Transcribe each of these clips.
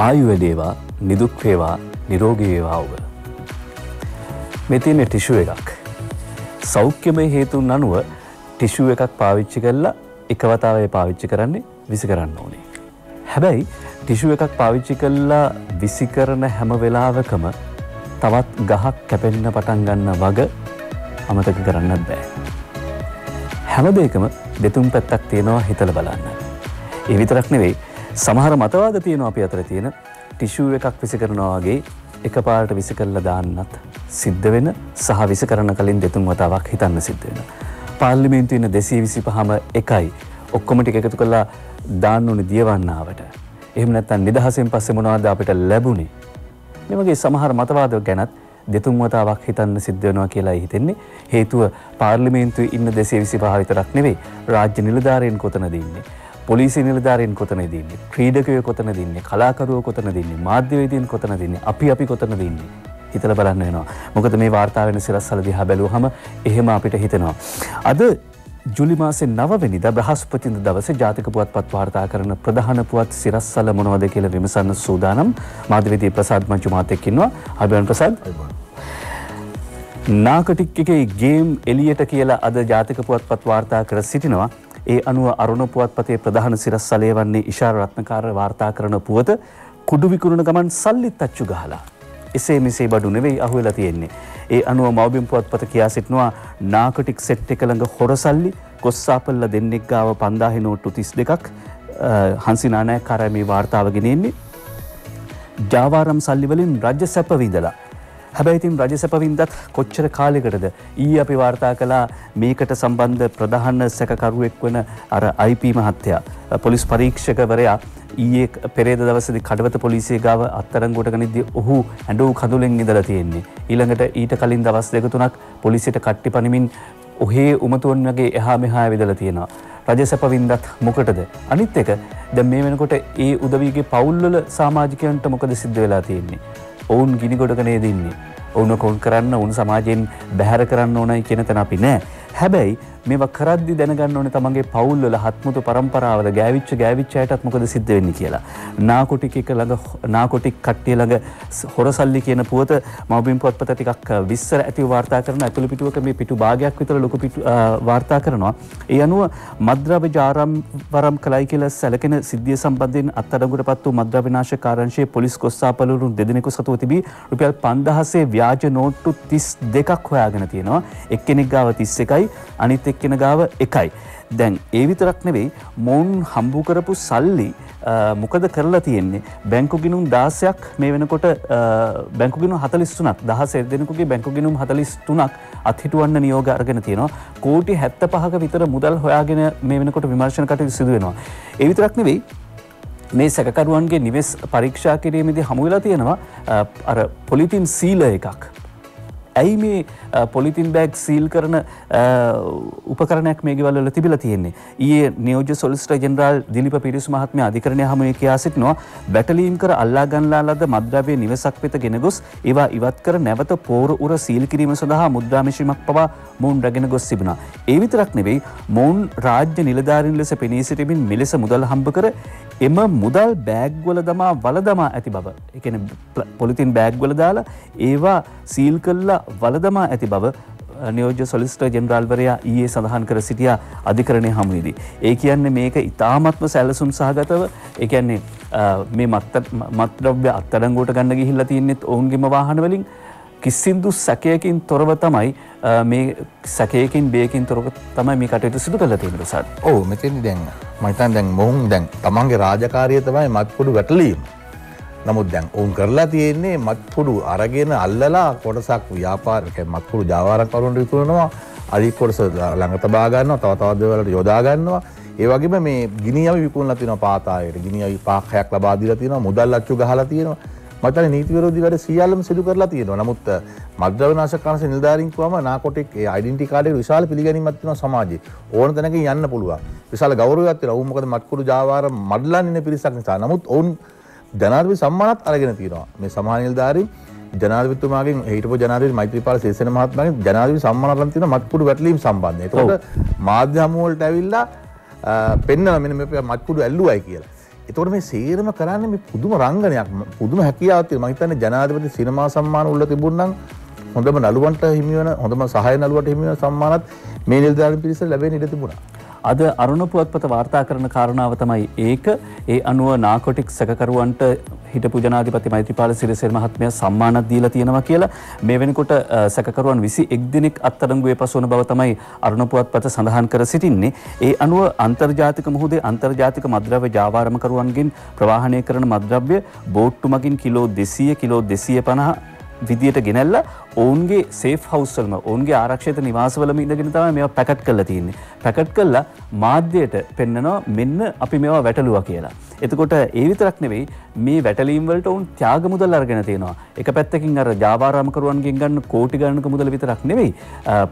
ආයු වැඩේවා නිදුක් වේවා නිරෝගී වේවා ඔබ. මේ තියෙන ටිෂු එකක්. සෞඛ්‍යමය හේතුන් අනුව ටිෂු එකක් පාවිච්චි කරලා එක වතාවේ පාවිච්චි කරන්නේ විසි කරන්න ඕනේ. හැබැයි ටිෂු එකක් පාවිච්චි කරලා විසි කරන හැම වෙලාවකම තවත් ගහක් කැපෙන්න පටන් ගන්න වග අමතක කරන්නත් බෑ. හැම දෙයකම දෙතුන් පැත්තක් තියෙනවා හිතලා බලන්න. ඒ විතරක් නෙවෙයි සමහර මතවාද තියෙනවා අපි අතර තියෙන ටිෂු එකක් විසි කරනවා වගේ එකපාරට විසි කරලා දාන්නත් සිද්ධ වෙන සහ විසි කරන කලින් දෙතුන් වතාවක් හිතන්න සිද්ධ වෙන. පාර්ලිමේන්තුවේ ඉන්න 225ම එකයි ඔක්කොම ටික එකතු කරලා දාන්න ඕනේ දියවන්නාවට. එහෙම නැත්නම් නිදහසෙන් පස්සේ මොනවද අපිට ලැබුණේ? මේ වගේ සමහර මතවාද ගැනත් දෙතුන් වතාවක් හිතන්න සිද්ධ වෙනවා කියලා හිතෙන්නේ. හේතුව පාර්ලිමේන්තුවේ ඉන්න 225 විතරක් නෙවෙයි රාජ්‍ය නිලධාරීන් කොතනද ඉන්නේ? පොලිසිය නිලධාරීන් කොතනද ඉන්නේ? ක්‍රීඩකයෝ කොතනද ඉන්නේ? කලාකරුවෝ කොතනද ඉන්නේ? මාධ්‍යවේදීන් කොතනද ඉන්නේ? අපි කොතනද ඉන්නේ? හිතලා බලන්න වෙනවා. මොකද මේ වාර්තා වෙන සිරස්වල දිහා බැලුවහම එහෙම අපිට හිතෙනවා. අද ජූලි මාසේ 9 වෙනිදා බ්‍රහස්පතින්දා දවසේ ජාතික පුවත්පත් වාර්තා කරන ප්‍රධාන පුවත් සිරස්වල මොනවද කියලා විමසන්න සූදානම් මාධ්‍යවේදී ප්‍රසාද් මංචු මාත් එක්ක ඉන්නවා. අයිබෝන් ප්‍රසාද්. නාකටික් එකේ ගේම් එලියට කියලා අද ජාතික පුවත්පත් වාර්තා කර සිටිනවා. ඒ අනුව අරුණ පුවත්පතේ ප්‍රධාන සිරස්වලේ වන්නේ ඉෂාර රත්නකාර වාර්තා කරන පුවත කුඩු විකුණන ගමන් සල්ලිත් අච්චු ගහලා. එසේ මෙසේ බඩු නෙවෙයි අහුවෙලා තියෙන්නේ. ඒ අනුව මව්බිම් පුවත්පත කියා සිටිනවා නාකටික් සෙට් එක ළඟ හොරසල්ලි කොස්සාපල්ලා දෙන්නෙක් ගාව 5000 නෝට්ටු 32ක් හංසි නානායක්කාරයා මේ වාර්තාව ගෙනෙන්නේ. ජාවාරම් සල්ලි වලින් රජ සැප විඳලා. හැබැයි ඉතින් රජ සැප වින්දත් කොච්චර කාලයකටද? ඊයේ අපි වාර්තා කළා මේකට සම්බන්ධ ප්‍රධාන සැකකරුවෙක් වන අර IP මහත්තයා පොලිස් පරීක්ෂකවරයා ඊයේ පෙරේද දවසේදී කඩවත පොලිසිය ගාව අත්අඩංගුවට ගනිද්දී ඔහු ඇඬු කඳුලෙන් ඉඳලා තියෙන්නේ. ඊළඟට ඊට කලින් දවස් දෙක තුනක් පොලිසියට කට්ටි පනිමින් ඔහේ උමතුන් වගේ එහා මෙහා ඇවිදලා තියෙනවා. රජසැප වින්දත් මොකටද? අනිත් එක දැන් මේ වෙනකොට ඒ උදවියගේ පවුල්වල සමාජිකයන්ට මොකද සිද්ධ වෙලා තියෙන්නේ? ඔවුන් ගිනි ගොඩක නේද ඉන්නේ. ඔවුන් කොන් කරන්න ඔවුන් සමාජයෙන් බැහැර කරන්න ඕනයි කියන තැන අපි නෑ. හැබැයි මේවා කරද්දි දැනගන්න ඕනේ තමන්ගේ පවුල්වල හත්මුතු පරම්පරාවල ගෑවිච්ච අයටත් මොකද සිද්ධ වෙන්නේ කියලා. නාකොටික් එක ළඟ නාකොටික් කට්ටිය ළඟ හොරසල්ලි කියන පුවත මව්බිම් පුවත්පත ටිකක් විස්තර ඇතිව වාර්තා කරන ඇතුළු පිටුවක මේ පිටු භාගයක් විතර ලොකු පිටු වාර්තා කරනවා. ඒ අනුව මද්ද්‍රව්‍ය ජාරම් කළයි කියලා සැලකෙන සිද්ධිය සම්බන්ධයෙන් අත්අඩංගුවටපත් වූ මද්ද්‍රව්‍ය නාශක කාර්යාංශයේ පොලිස් කොස්සාපළවරුන් දෙදෙනෙකු සතුව තිබී රුපියල් 5000 ව්‍යාජ නෝට්ටු 32ක් හොයාගෙන තියෙනවා. එක්කෙනෙක් ගාව 31යි අනිත් එක්කෙනා ගාව 1යි. දැන් ඒ විතරක් නෙවෙයි මොවුන් හම්බු කරපු සල්ලි මොකද කරලා තියෙන්නේ? බැංකු ගිණුම් 16ක් මේ වෙනකොට බැංකු ගිණුම් 43ක් 16 දෙනෙකුගේ බැංකු ගිණුම් 43ක් අත්හිටුවන්න නියෝග අරගෙන තියෙනවා. කෝටි 75ක විතර මුදල් හොයාගෙන මේ වෙනකොට විමර්ශන කටයුතු සිදු වෙනවා. ඒ විතරක් නෙවෙයි මේ සැකකරුවන්ගේ නිවෙස් පරීක්ෂා කිරීමේදී හමු වෙලා තියෙනවා අර පොලිතින් සීල එකක්. ඇයි මේ පොලිතින් බෑග් සීල් කරන උපකරණයක් මේ ගෙවල් වල තිබිලා තියෙන්නේ? ඊයේ නියෝජ්‍ය සොලිසිටර් ජෙනරාල් දිලිප පිරිස් මහත්මයා අධිකරණය හමුවේ කියා සිටිනවා බැටලීම් කර අල්ලා ගන්නා ලද මද්ද්‍රව්‍ය නිවසක් වෙත ගෙන ගොස් ඒවා ඉවත් කර නැවත පෝර උර සීල් කිරීම සඳහා මුද්‍රා මෙෂීමක් පවා මොවුන් රැගෙන ගොස් තිබුණා. ඒ විතරක් නෙවෙයි මොවුන් රාජ්‍ය නිලධාරීන් ලෙස පෙනී සිටමින් මෙලෙස මුදල් හම්බ කර එම මුදල් බෑග් වල දමා වල දමා ඇති බව. ඒ කියන්නේ පොලිතින් බෑග් වල දාලා ඒවා සීල් කළා වල දමා ඇති බව නියෝජ්‍ය සොලිසිටර් ජෙනරාල්වරයා ඊයේ සඳහන් කර සිටියා අධිකරණය හමුවේදී. ඒ කියන්නේ මේක ඉතාමත්ම සැලසුම් සහගතව ඒ කියන්නේ මේ මත්ද්‍රව්‍ය අත්අඩංගුවට ගන්න ගිහිල්ලා තින්නෙත් ඔවුන්ගේම වාහන වලින් කිසිදු සැකයකින් තොරව තමයි මේ සැකයකින් බේකින් තොරව තමයි මේ කටයුතු සිදු කරලා තියෙන්නේ ප්‍රසාද්. ඔව් මෙතෙන්දි දැන් මම හිතන්නේ දැන් මොහුන් දැන් තමන්ගේ රාජකාරිය තමයි මත්කුඩු වැටලීම. නමුත් දැන් ඔවුන් කරලා තියෙන්නේ මත්කුඩු අරගෙන අල්ලලා කොටසක් ව්‍යාපාරික මත්කුඩු ජාවාරම් කරුවන්ට විකුණනවා. අනිත් කොටස ළඟ තබා ගන්නවා. තව තවත් දේවල් වලට යොදා ගන්නවා. ඒ වගේම මේ ගිනි අවි විකුණලා තියෙනවා පාතායයට. ගිනි අවි 5ක් ලබා දීලා තියෙනවා. මුදල් අච්චු ගහලා තියෙනවා. මතන නීති විරෝධී වැඩ සියල්ලම සිදු කරලා තියෙනවා. නමුත් මද්ද්‍රව්‍ය නාශක කාර්යාංශ නිලධාරීන් කිව්වම නාකොටික් ඒ ඩෙන්ටිටි කාඩ් එක විශාල පිළිගැනීමක් තියෙනවා සමාජයේ. ඕන තැනකින් යන්න පුළුවන්. විශාල ගෞරවයක් තියෙනවා. ඔවුන් මොකද මත්කුඩු ජාවාර මඩලන් ඉන්න පිරිසක් නිසා. නමුත් ඔවුන් ජනාධිපති සම්මානත් අරගෙන තියෙනවා. මේ සමාජ නිලධාරීන් ජනාධිපතිතුමාගෙන් හිටපු ජනාධිපති මෛත්‍රීපාල සිරිසේන මහත්මයාගෙන් ජනාධිපති සම්මාන අරන් තියෙනවා මත්කුඩු වැටලීම් සම්බන්ධයෙන්. ඒකට මාධ්‍ය හමුවලට ඇවිල්ලා පෙන්නන මෙන්න මේ මත්කුඩු ඇල්ලුවයි කියලා. ඒතකොට මේ සේරම කරන්නේ මේ පුදුම රංගනයක් පුදුම හැකියාවක් තියෙනවා. මම හිතන්නේ ජනාධිපති සිනමා සම්මාන උල්ල තිබුණනම් හොඳම නළුවන්ට හිමි වෙන හොඳම සහාය නළුවට හිමි වෙන සම්මානත් මේ නිලධාරීන් පිරිසට ලැබෙන්න ඉඩ තිබුණා. අද අරුණ පුවත්පත වාර්තා කරන කාරණාව තමයි ඒක. ඒ අනුව නාකොටික් සැකකරුවන්ට හිටපු ජනාධිපති මෛත්‍රීපාල සිරිසේන මහත්මයා සම්මානක් දීලා තියෙනවා කියලා. මේ වෙනකොට සැකකරුවන් 21 දිනක් අත්අඩංගුවේ පසුවන බව තමයි අරුණ පුවත්පත සඳහන් කර සිටින්නේ. ඒ අනුව අන්තර්ජාතික මුහුදේ අන්තර්ජාතික මද්ද්‍රව්‍ය ජාවාරම්කරුවන්ගෙන් ප්‍රවාහනය කරන මද්ද්‍රව්‍ය බෝට්ටු මගින් කිලෝ 200 කිලෝ 250 විදියට ගෙනල්ලා ඔවුන්ගේ සේෆ් හවුස් වලම ඔවුන්ගේ ආරක්ෂිත නිවාසවලම ඉඳගෙන තමයි මේවා පැකට් කරලා තියෙන්නේ. පැකට් කරලා මාධ්‍යයට පෙන්නනවා මෙන්න අපි මේවා වැටලුවා කියලා. එතකොට ඒ විතරක් නෙවෙයි මේ වැටලීම් වලට ඔවුන් ත්‍යාග මුදල් අරගෙන තියෙනවා. එක පැත්තකින් අර ජාවාරම්කරුවන්ගෙන් ගන්න කෝටි ගණනක මුදල විතරක් නෙවෙයි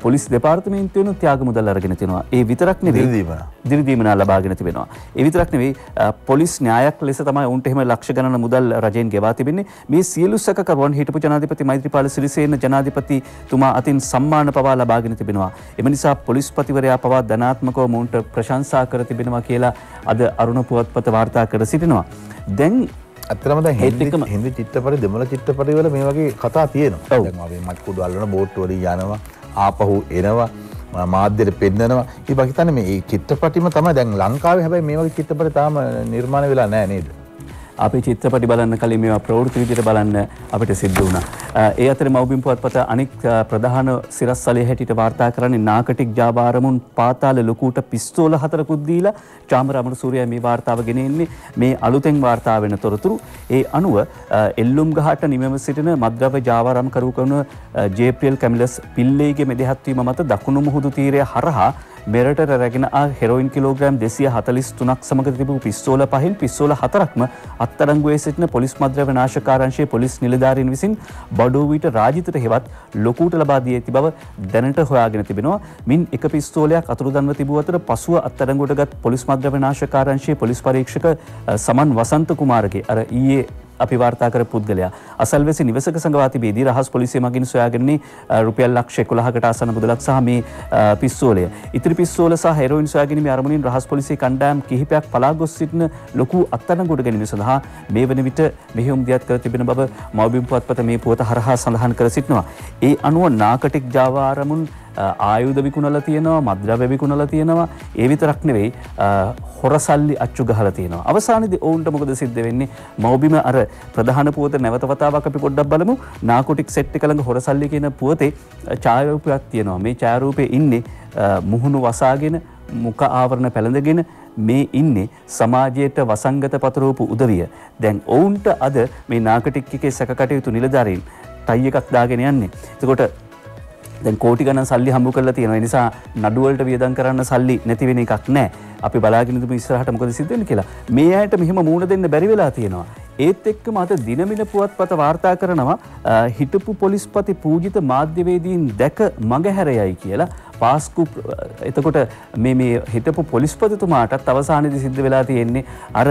පොලිස් දෙපාර්තමේන්තුවෙන් ත්‍යාග මුදල් අරගෙන තියෙනවා. ඒ විතරක් නෙවෙයි දිරිදීමනා ලබාගෙන තිබෙනවා. ඒ විතරක් නෙවෙයි පොලිස් න්‍යායක් ලෙස තමයි ඔවුන්ට එහෙම ලක්ෂ ගණන මුදල් රජයෙන් ගෙවා තිබෙන්නේ. මේ සියලු සැකකරුවන් හිටපු ජනාධිපති මෛත්‍රීපාල සිරිසේන ජනාධිපතිතුමා අතින් සම්මාන පවා ලබාගෙන තිබෙනවා. එම නිසා පොලිස්පතිවරයා පවා ධනාත්මකව මොවුන්ට ප්‍රශංසා කර තිබෙනවා කියලා අද අරුණ පුවත්පත වාර්තා කර සිටිනවා. දැන් අත්‍තරම දැන් හින්දි චිත්‍රපට දෙමළ චිත්‍රපට වල මේ වගේ කතා තියෙනවා. දැන් අපි මත්කුඩු අල්ලන බෝට්ටු වලින් යනවා ආපහු එනවා මාධ්‍යට පෙන්නනවා. ඉතින් මම හිතන්නේ මේ චිත්‍රපටිම තමයි දැන් ලංකාවේ හැබැයි මේ වගේ චිත්‍රපට තාම නිර්මාණය වෙලා නැහැ නේද? අපි චිත්‍රපටි බලන්න කලින් මේවා ප්‍රවෘත්ති විදිහට බලන්න අපිට සිද්ධ වුණා. ඒ අතරේ මව්බිම් පුවත්පත අනික් ප්‍රධාන සිරස්තලයේ හැටියට වාර්තා කරන්නේ නාකටික් ජාවාරමුන් පාතාල ලොකුට පිස්තෝල 4කුත් දීලා චාමර අමරසූරියා මේ වාර්තාව ගෙනෙන්නේ මේ අලුතෙන් වාර්තා වෙන තොරතුරු. ඒ අනුව එල්ලුම් ගහට නිමව සිටින මද්ද්‍රව්‍ය ජාවාරම් කරු කරන ජේප්‍රියල් කැමිලස් පිල්ලේගේ මෙදහත් වීම මත දකුණු මුහුදු තීරය හරහා මෙරට රැගෙන හෙරෝයින් කිලෝග්‍රෑම් 243ක් සමග තිබූ පිස්තෝල 5න් පිස්තෝල 4ක්ම අත්අඩංගුවේ සිටින පොලිස් මද්ද්‍රව්‍ය නාශකාරංශයේ පොලිස් නිලධාරීන් විසින් බඩුවිට රාජිතට හෙවත් ලොකුට ලබා දී ඇති බව දැනට හොයාගෙන තිබෙනවා. මින් එක පිස්තෝලයක් අතුරුදන්ව තිබූ අතර පසුව අත්අඩංගුවටගත් පොලිස් මද්ද්‍රව්‍ය නාශකාරංශයේ පොලිස් පරීක්ෂක සමන් වසන්ත කුමාරගේ අර ඊයේ අපි වාර්තා කර පුද්ගලයා අසල්වැසි නිවසක සඟවා තිබේදී රහස් පොලිසිය මගින් සොයාගන්නේ රුපියල් ලක්ෂ 11කට ආසන්න මුදලක් සහ මේ පිස්තෝලය. ඉතිරි පිස්තෝල සහ හෙරෝයින් සොයාගැනීමේ අරමුණින් රහස් පොලිසිය කණ්ඩායම් කිහිපයක් පලා ගොස් සිටින ලොකු අත්අඩංගුවට ගැනීම සඳහා මේ වන විට මෙහෙයුම් දියත් කර තිබෙන බව මව්බිම් පුවත්පත මේ පුවත හරහා සඳහන් කර සිටිනවා. ඒ අනුව නාකටික් ජාවාරමුන් ආයුධ විකුණලා තියෙනවා, මද්ද්‍රව්‍ය විකුණලා තියෙනවා. ඒ විතරක් නෙවෙයි හොරසල්ලි අච්චු ගහලා තියෙනවා. අවසානයේදී ඔවුන්ට මොකද සිද්ධ වෙන්නේ? මව්බිම අර ප්‍රධාන පුවත නැවත වතාවක් අපි පොඩ්ඩක් බලමු. නාකොටික් සෙට් එක ළඟ හොරසල්ලි කියන පුවතේ ඡායාරූපයක් තියෙනවා. මේ ඡායාරූපේ ඉන්නේ මුහුණු වසාගෙන මුඛ ආවරණ පැළඳගෙන මේ ඉන්නේ සමාජයට වසංගත පතරවපු උදවිය. දැන් ඔවුන්ට අද මේ නාකොටික් එකේ සැකකටයුතු නිලධාරීන් ටයි එකක් දාගෙන යන්නේ. එතකොට දැන් කෝටි ගණන් සල්ලි හම්බ කරලා තියෙනවා. ඒ නිසා නඩු වලට වියදම් කරන්න සල්ලි නැති වෙන එකක් නැහැ. අපි බලාගෙන ඉඳමු ඉස්සරහට මොකද සිද්ධ වෙන්නේ කියලා. මේ ඇයට මෙහෙම මූණ දෙන්න බැරි වෙලා තියෙනවා. ඒත් එක්කම අද දිනමින පුවත්පත වාර්තා කරනවා හිටපු පොලිස්පති පූජිත මාධ්‍යවේදීන් දැක මගහැරයයි කියලා. පාස්කු එතකොට මේ හිටපු පොලිස්පතිතුමාටත් අවසානයේදී සිද්ධ වෙලා තියෙන්නේ අර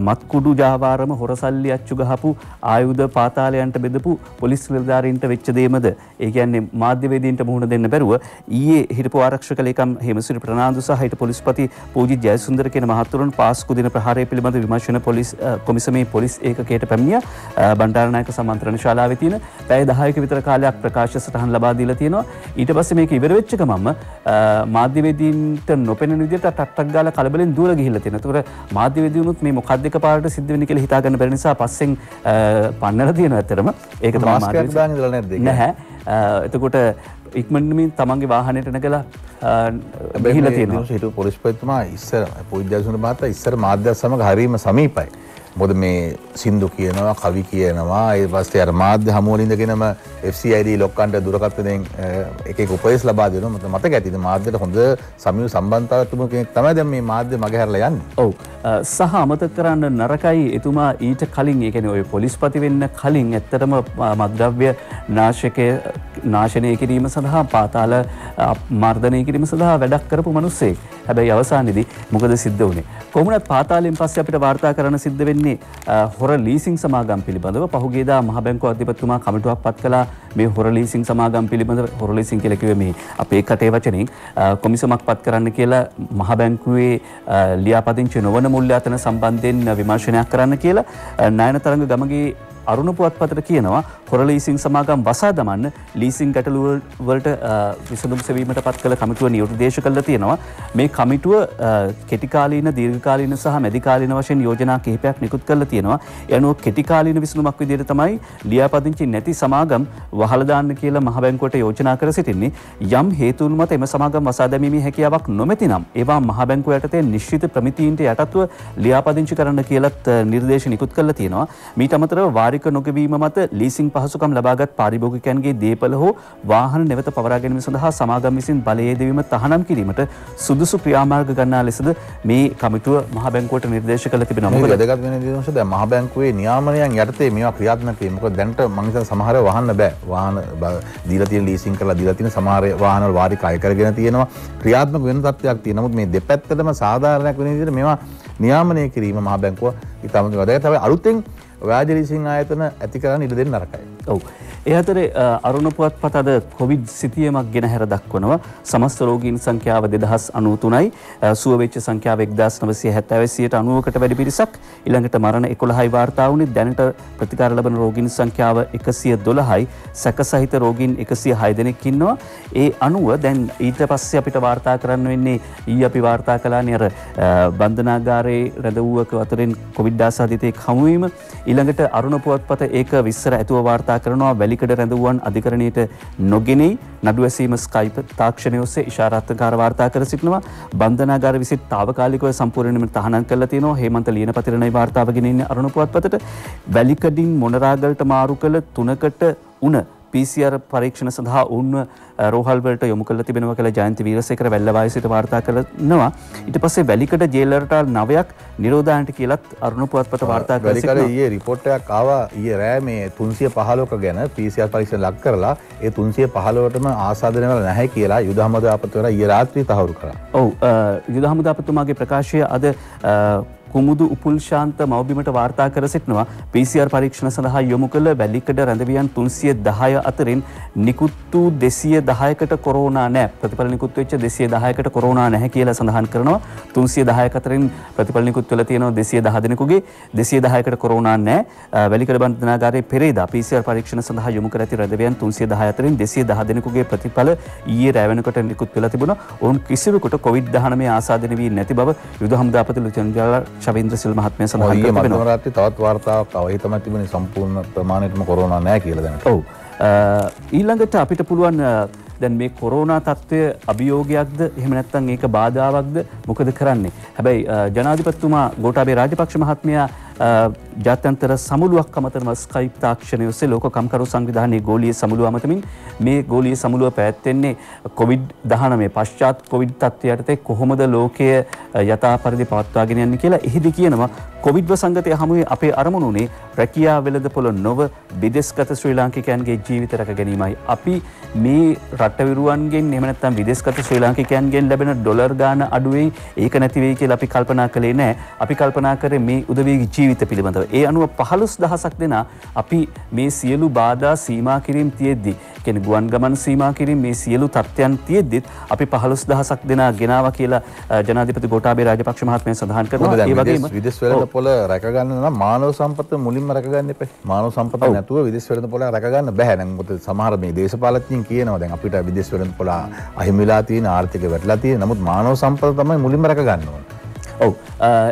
මත්කුඩු ජාවාරම හොරසල්ලි අච්චු ගහපු ආයුධ පාතාලයන්ට බෙදපු පොලිස් නිලධාරීන්ට වෙච්ච දෙයමද. ඒ කියන්නේ මාධ්‍යවේදීන්ට මුහුණ දෙන්න බැරුව ඊයේ හිටපු ආරක්ෂක ලේකම් හේමසිරි ප්‍රනාන්දු සහ හිටපු පොලිස්පති පූජිත් ජයසුන්දර කියන මහතුරුන් පාස්කු දින ප්‍රහාරය පිළිබඳ විමර්ශන පොලිස් කොමිසමේ පොලිස් ඒකකයට පැමිණියා. බණ්ඩාරනායක සමන්ත්‍රණ ශාලාවේ තියෙන පැය 10ක විතර කාලයක් ප්‍රකාශ සටහන් ලබා දීලා තියෙනවා. ඊට පස්සේ මේක ඉවර වෙච්ච ගමන් මාධ්‍යවේදීන්ට නොපෙනෙන විදිහට ටක් ගාලා කලබලෙන් දూరు ගිහිල්ලා තියෙනවා. ඒතකොට මාධ්‍යවේදීනුත් මේ මොකක්ද එකපාරට සිද්ධ වෙන්නේ කියලා හිතා ගන්න බැරි නිසා පස්සෙන් පන්නලා තියෙනවා ඇත්තටම. ඒක තමයි මාස්කයක් දාගෙන ඉඳලා නැද්ද? නැහැ. එතකොට ඉක්මනින් තමන්ගේ වාහනයට නැගලා ගිහිල්ලා තියෙනවා. හිටපු පොලිස්පතිතුමා ඉස්සර පොයිද්දසුන මහතා ඉස්සර මාධ්‍යත් සමග හරීම සමීපයි. මොකද මේ සින්දු කියනවා, කවි කියනවා, ඊට පස්සේ අර මාධ්‍ය හමු වල ඉඳගෙනම FCID ලොක්කන්ට දුරකථනයෙන් එක එක උපදෙස් ලබා දෙනවා. මතක ඇතිද මාධ්‍යට හොඳ සමීප සම්බන්ධතාවයක් තිබුණ කෙනෙක් තමයි දැන් මේ මාධ්‍ය මගහැරලා යන්නේ. ඔව්. සහ අමතක කරන්න නරකයි එතුමා ඊට කලින් ඒ කියන්නේ ඔය පොලිස්පති වෙන්න කලින් ඇත්තටම මද්ද්‍රව්‍ය නාශකයේ නාශනය කිරීම සඳහා පාතාල මර්ධනය කිරීම සඳහා වැඩක් කරපු මිනිස්සෙක්. හැබැයි අවසානයේදී මොකද සිද්ධ වුනේ? කොහොමද පාතාලයෙන් පස්සේ අපිට වාර්තා කරන්න සිද්ධ වෙන්නේ හොර ලීසිං සමාගම් පිළිබඳව. පහුගියදා මහ බැංකුව අධිපතිතුමා කමිටුවක් පත් කළා මේ හොර ලීසිං සමාගම් පිළිබඳව. හොර ලීසිං කියලා කිව්වේ මේ අපේ කටේ වචනෙන් කොමිසමක් පත් කරන්න කියලා මහ බැංකුවේ ලියාපදිංචි නොවන මුල්‍යාතන සම්බන්ධයෙන් විමර්ශනයක් කරන්න කියලා නයනතරංග ගමගේ අරුණ පුවත්පතට කියනවා හොර ලීසිං සමාගම් වසා දමන්න ලීසිං ගැටලු වලට විසඳුම් සෙවීමට පත් කළ කමිටුව නිර්දේශ කළා තියෙනවා. මේ කමිටුව කෙටි කාලීන දීර්ඝකාලීන සහ මැදි කාලීන වශයෙන් යෝජනා කිහිපයක් නිකුත් කරලා තියෙනවා. ඒ අනුව කෙටි කාලීන විසඳුමක් විදිහට තමයි ලියාපදිංචි නැති සමාගම් වහලා දාන්න කියලා මහ බැංකුවට යෝජනා කර සිටින්නේ. යම් හේතුන් මත එම සමාගම් වසා දැමීමේ හැකියාවක් නොමැති නම් ඒවා මහ බැංකුව යටතේ නිශ්චිත ප්‍රමිතීන්ට යටත්ව ලියාපදිංචි කරන්න කියලත් නිර්දේශ නිකුත් කරලා තියෙනවා. මීට අමතරව වාරික නොගෙවීම මත ලීසිං පහසුකම් ලබාගත් පාරිභෝගිකයන්ගේ දේපල හෝ වාහන නැවත පවරා ගැනීම සඳහා සමාගම් විසින් බලය යෙදවීම තහනම් කිරීමට සුදුසු ක්‍රියාමාර්ග ගන්නා ලෙසද මේ කමිටුව මහ බැංකුවට නිර්දේශ කළ තිබෙනවා. මොකද වැදගත් වෙන දේ තමයි දැන් මහ බැංකුවේ නියාමනයන් යටතේ මේවා ක්‍රියාත්මක වෙන්නේ. මොකද දැනට මම හිතන සමහර වහන්න බෑ. වාහන දීලා තියෙන ලීසිං කරලා දීලා තියෙන සමහර වාහන වල වාරික අය කරගෙන තියෙනවා. ක්‍රියාත්මක වෙන තත්ත්වයක් තියෙනවා. නමුත් මේ දෙපැත්තටම සාධාරණයක් වෙන විදිහට මේවා නියාමනය කිරීම මහ බැංකුව ඉතාමත් වැදගත්. හැබැයි අලුතෙන් ව්‍යාජ ලීසිං ආයතන ඇති කරන්න ඉඩ දෙන්න නරකයි. ඔව්. ඒ අතරේ අරුණ පුවත්පත අද කොවිඩ් සිතියමක් ගෙන හැර දක්වනවා. සමස්ත රෝගීන් සංඛ්‍යාව 2093යි. සුව වෙච්ච සංඛ්‍යාව 1970 90කට වැඩි පිරිසක්. ඊළඟට මරණ 11යි වාර්තා වුණේ. දැනට ප්‍රතිකාර ලබන රෝගීන් සංඛ්‍යාව 112යි. සැකසහිත රෝගීන් 106 දෙනෙක් ඉන්නවා. ඒ අනුව දැන් ඊට පස්සේ අපිට වාර්තා කරන්න වෙන්නේ ඊ අපි වාර්තා කළානේ අර බන්ධනාගාරයේ රැඳවුවක අතරින් කොවිඩ් ආසාදිතෙක් හමු වීම. ඊළඟට අරුණ පුවත්පත ඒක විස්තර ඇතුව වාර්තා කරනවා. වැලිකඩ රැඳවුවන් අධිකරණයට නොගෙනී නඩු ඇසීම ස්කයිප් තාක්ෂණය ඔස්සේ ඉෂාරාත්මකාර වාර්තා කර සිටිනවා. බන්ධනාගාර විසින් తాවකාලිකව සම්පූර්ණයෙන්ම තහනම් කරලා තියෙනවා. හේමන්ත ලියනපතිරණයි වාර්තාව ගෙනින්නේ අරුණ පුවත්පතට. වැලිකඩින් මොනරාගලට මාරු කළ 3කට උණ PCR පරීක්ෂණ සඳහා උන්ව රෝහල් වලට යොමු කරලා තිබෙනවා කියලා ජයන්ති වීරසේකර වැල්ලවාය සිට වාර්තා කරනවා. ඊට පස්සේ වැලිකඩ ජේලරට 9ක් නිරෝධායනට කියලත් අරුණ පුවත්පත වාර්තා කරලා සිටිනවා. වැලිකඩ ඊයේ රිපෝට් එකක් ආවා ඊයේ රෑ මේ 315ක ගැන PCR පරීක්ෂණ ලක් කරලා ඒ 315ටම ආසාදනය වෙලා නැහැ කියලා යුද හමුදාපතිවරයා ඊයේ රාත්‍රියේ තහවුරු කරා. ඔව් යුද හමුදාපතිතුමාගේ ප්‍රකාශය අද කුමුදු උපුල්ශාන්ත මවබිමට වාර්තා කර සිටිනවා. PCR පරීක්ෂණ සඳහා යොමු කළ වැලිකඩ රැඳවියන් 310 අතරින් නිකුත් වූ 210කට කොරෝනා නැහැ. ප්‍රතිඵල නිකුත් වෙච්ච 210කට කොරෝනා නැහැ කියලා සඳහන් කරනවා. 310ක අතරින් ප්‍රතිඵල නිකුත් වෙලා තියෙනවා 210 දෙනෙකුගේ 210කට කොරෝනා නැහැ. වැලිකඩ බන්ධනාගාරයේ පෙරේදා PCR පරීක්ෂණ සඳහා යොමු කර ඇති රැඳවියන් 310 අතරින් 210 දෙනෙකුගේ ප්‍රතිඵල ඊයේ රැ වෙනකොට නිකුත් වෙලා තිබුණා. ඔවුන් කිසිවෙකුට COVID-19 ආසාදනය වී නැති බව යුද හමුදාපති ලුතියන් ජනරාල් ශවීන්ද්‍ර සිල් මහත්මයා සඳහන් කරනවා. මධ්‍යම රාත්‍රියේ තවත් වාර්තාවක් ආවා. ඒ තමයි තිබුණේ සම්පූර්ණ ප්‍රමාණයටම කොරෝනා නැහැ කියලා දැනට. ඔව්. ඊළඟට අපිට පුළුවන් දැන් මේ කොරෝනා තත්ත්වය අභියෝගයක්ද එහෙම නැත්නම් ඒක බාධාවක්ද මොකද කරන්නේ? හැබැයි ජනාධිපතිතුමා ගෝඨාභය රාජපක්ෂ මහත්මයා ජාත්‍යන්තර සමුළුවක් අමතරව ස්කයිප් තාක්ෂණය ඔස්සේ ලෝක කම්කරු සංවිධානයේ ගෝලීය සමුළුව අමතමින් මේ ගෝලීය සමුළුව පැවැත්වෙන්නේ COVID-19 පශ්චාත් COVID තත්ත්වය යටතේ කොහොමද ලෝකය යථා පරිදි පවත්වාගෙන යන්නේ කියලා. එහිදී කියනවා කොවිඩ් වසංගතය හමුවේ අපේ අරමුණ උනේ රැකියා වෙළඳපොළ නොව විදේශගත ශ්‍රී ලාංකිකයන්ගේ ජීවිත රැක ගැනීමයි. අපි මේ රටවිරුවන්ගෙන් එහෙම නැත්නම් විදේශගත ශ්‍රී ලාංකිකයන්ගෙන් ලැබෙන ඩොලර් ගාන අඩු වෙයි ඒක නැති වෙයි කියලා අපි කල්පනා කළේ නැහැ. අපි කල්පනා කරේ මේ උදවියගේ ජීවිත පිළිබඳව. ඒ අනුව 15000ක් දෙනා අපි මේ සියලු බාධා සීමා කිරීම තියෙද්දි කියන්නේ ගුවන් ගමන් සීමා කිරීම මේ සියලු තත්ත්වයන් තියෙද්දිත් අපි 15000ක් දෙනා ගෙනාවා කියලා ජනාධිපති ගෝඨාභය රාජපක්ෂ මහත්මයා සඳහන් කරනවා. ඒ වගේම විදේශ වෙළඳපොළ රැක ගන්න නම් මානව සම්පත මුලින්ම රැක ගන්න එපා. මානව සම්පත නැතුව විදේශ වෙළඳපොළ රැක ගන්න බෑ. දැන් මොකද සමහර මේ දේශපාලඥයින් කියනවා දැන් අපිට විදේශ වෙළඳපොළ අහිමි වෙලා තියෙන ආර්ථිකය වැටලා තියෙන. නමුත් මානව සම්පත තමයි මුලින්ම රැක ගන්න ඕනේ. ඔව්.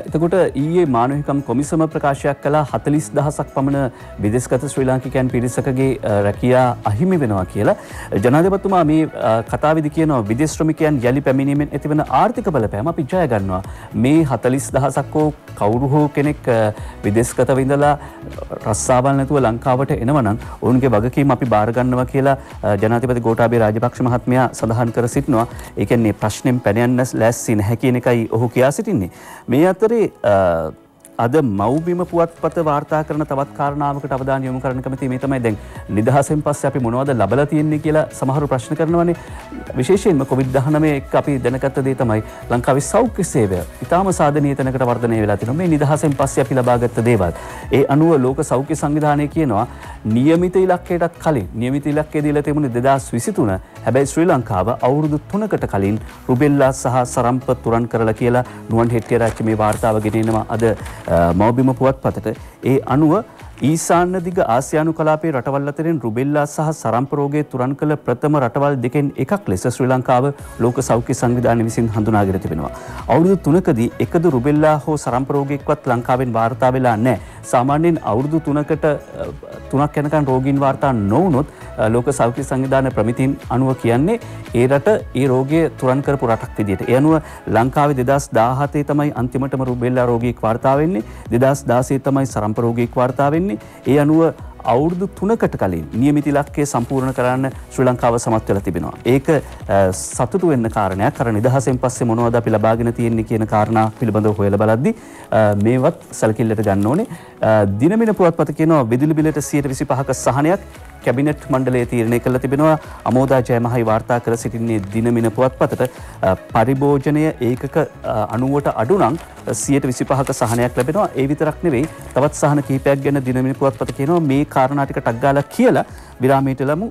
එතකොට ඊයේ මානව හිමිකම් කොමිසම ප්‍රකාශයක් කළා 40000ක් පමණ විදේශගත ශ්‍රී ලාංකිකයන් පිරිසකගේ රැකියා අහිමි වෙනවා කියලා. ජනාධිපතිතුමා මේ කතාවේදී කියනවා විදේශ ශ්‍රමිකයන් යලි පැමිණීමෙන් ඇතිවන ආර්ථික බලපෑම අපි ජය ගන්නවා. මේ 40000ක් කවුරු හෝ කෙනෙක් විදේශගත විඳලා රස්සාවල් නැතුව ලංකාවට එනවා නම් ඔවුන්ගේ වගකීම අපි බාර ගන්නවා කියලා ජනාධිපති ගෝඨාභය රාජපක්ෂ මහත්මයා සඳහන් කර සිටිනවා. ඒ කියන්නේ ප්‍රශ්නෙම් පැන යන්න ලෑස්ති නැහැ කියන එකයි ඔහු කියා සිටින්නේ. මේ අතරේ අද මව්බිම පුවත්පත වාර්තා කරන තවත් කාරණාවකට අවධානය යොමු කරන්න කැමතියි. මේ තමයි දැන් නිදහසෙන් පස්සේ අපි මොනවද ලබලා තියෙන්නේ කියලා සමහරව ප්‍රශ්න කරනවානේ. විශේෂයෙන්ම COVID-19 එක්ක අපි දැනගත්ත දේ තමයි ලංකාවේ සෞඛ්‍ය සේවය ඉතාම සාධනීය තැනකට වර්ධනය වෙලා තියෙනවා. මේ නිදහසෙන් පස්සේ අපි ලබාගත් දේවල්. ඒ අනුව ලෝක සෞඛ්‍ය සංවිධානය කියනවා නියමිත ඉලක්කයටත් කලින් නියමිත ඉලක්කය දීලා තිබුණේ 2023. හැබැයි ශ්‍රී ලංකාව අවුරුදු 3කට කලින් රුබෙල්ලා සහ සරම්ප තුරන් කරලා කියලා නුවන් හෙට්ටිආරච්චි මේ වාර්තාව ගෙනෙනවා අද මව්බිම පුවත්පතට. ඒ අනුව ඊසාන්‍ය දිග ආසියානු කලාපයේ රටවල් අතරින් රුබෙල්ලා සහ සරම්ප රෝගය තුරන් කළ ප්‍රථම රටවල් දෙකෙන් එකක් ලෙස ශ්‍රී ලංකාව ලෝක සෞඛ්‍ය සංවිධානය විසින් හඳුනාගෙන තිබෙනවා. අවුරුදු 3කදී එකදු රුබෙල්ලා හෝ සරම්ප රෝගයක්වත් ලංකාවෙන් වාර්තා වෙලා නැහැ. සාමාන්‍යයෙන් අවුරුදු 3ක් යනකම් රෝගීන් වාර්තා නොවුනොත් ලෝක සෞඛ්‍ය සංවිධානය ප්‍රමිතින් අනුව කියන්නේ ඒ රට ඒ රෝගය තුරන් කරපු රටක් විදියට. ඒ අනුව ලංකාවේ 2017 තමයි අන්තිමටම රුබෙල්ලා රෝගියෙක් වාර්තා වෙන්නේ. 2016 තමයි සරම්ප රෝගියෙක් වාර්තා වෙන්නේ. ඒ අනුව අවුරුදු 3කට කලින් නියමිත ඉලක්කය සම්පූර්ණ කරන්න ශ්‍රී ලංකාව සමත් වෙලා තිබෙනවා. ඒක සතුටු වෙන්න කාරණයක්. අර නිදහසෙන් පස්සේ මොනවද අපි ලබාගෙන තියෙන්නේ කියන කාරණා පිළිබඳව හොයලා බලද්දී මේවත් සැලකිල්ලට ගන්න ඕනේ. දිනමින පුවත්පත කියනවා විදුලි බිලට 25%ක සහනයක් කැබිනට් මණ්ඩලය තීරණය කළා තිබෙනවා. අමෝදා ජයමහයි වාර්තා කර සිටින්නේ දිනමින පුවත්පතට පරිභෝජනය ඒකක 90ට අඩු නම් 25%ක සහනයක් ලැබෙනවා. ඒ විතරක් නෙවෙයි තවත් සහන කිහිපයක් ගැන දිනමින පුවත්පත කියනවා මේ කාරණා ටික ටක් ගාලා කියලා විරාමයට ලමු.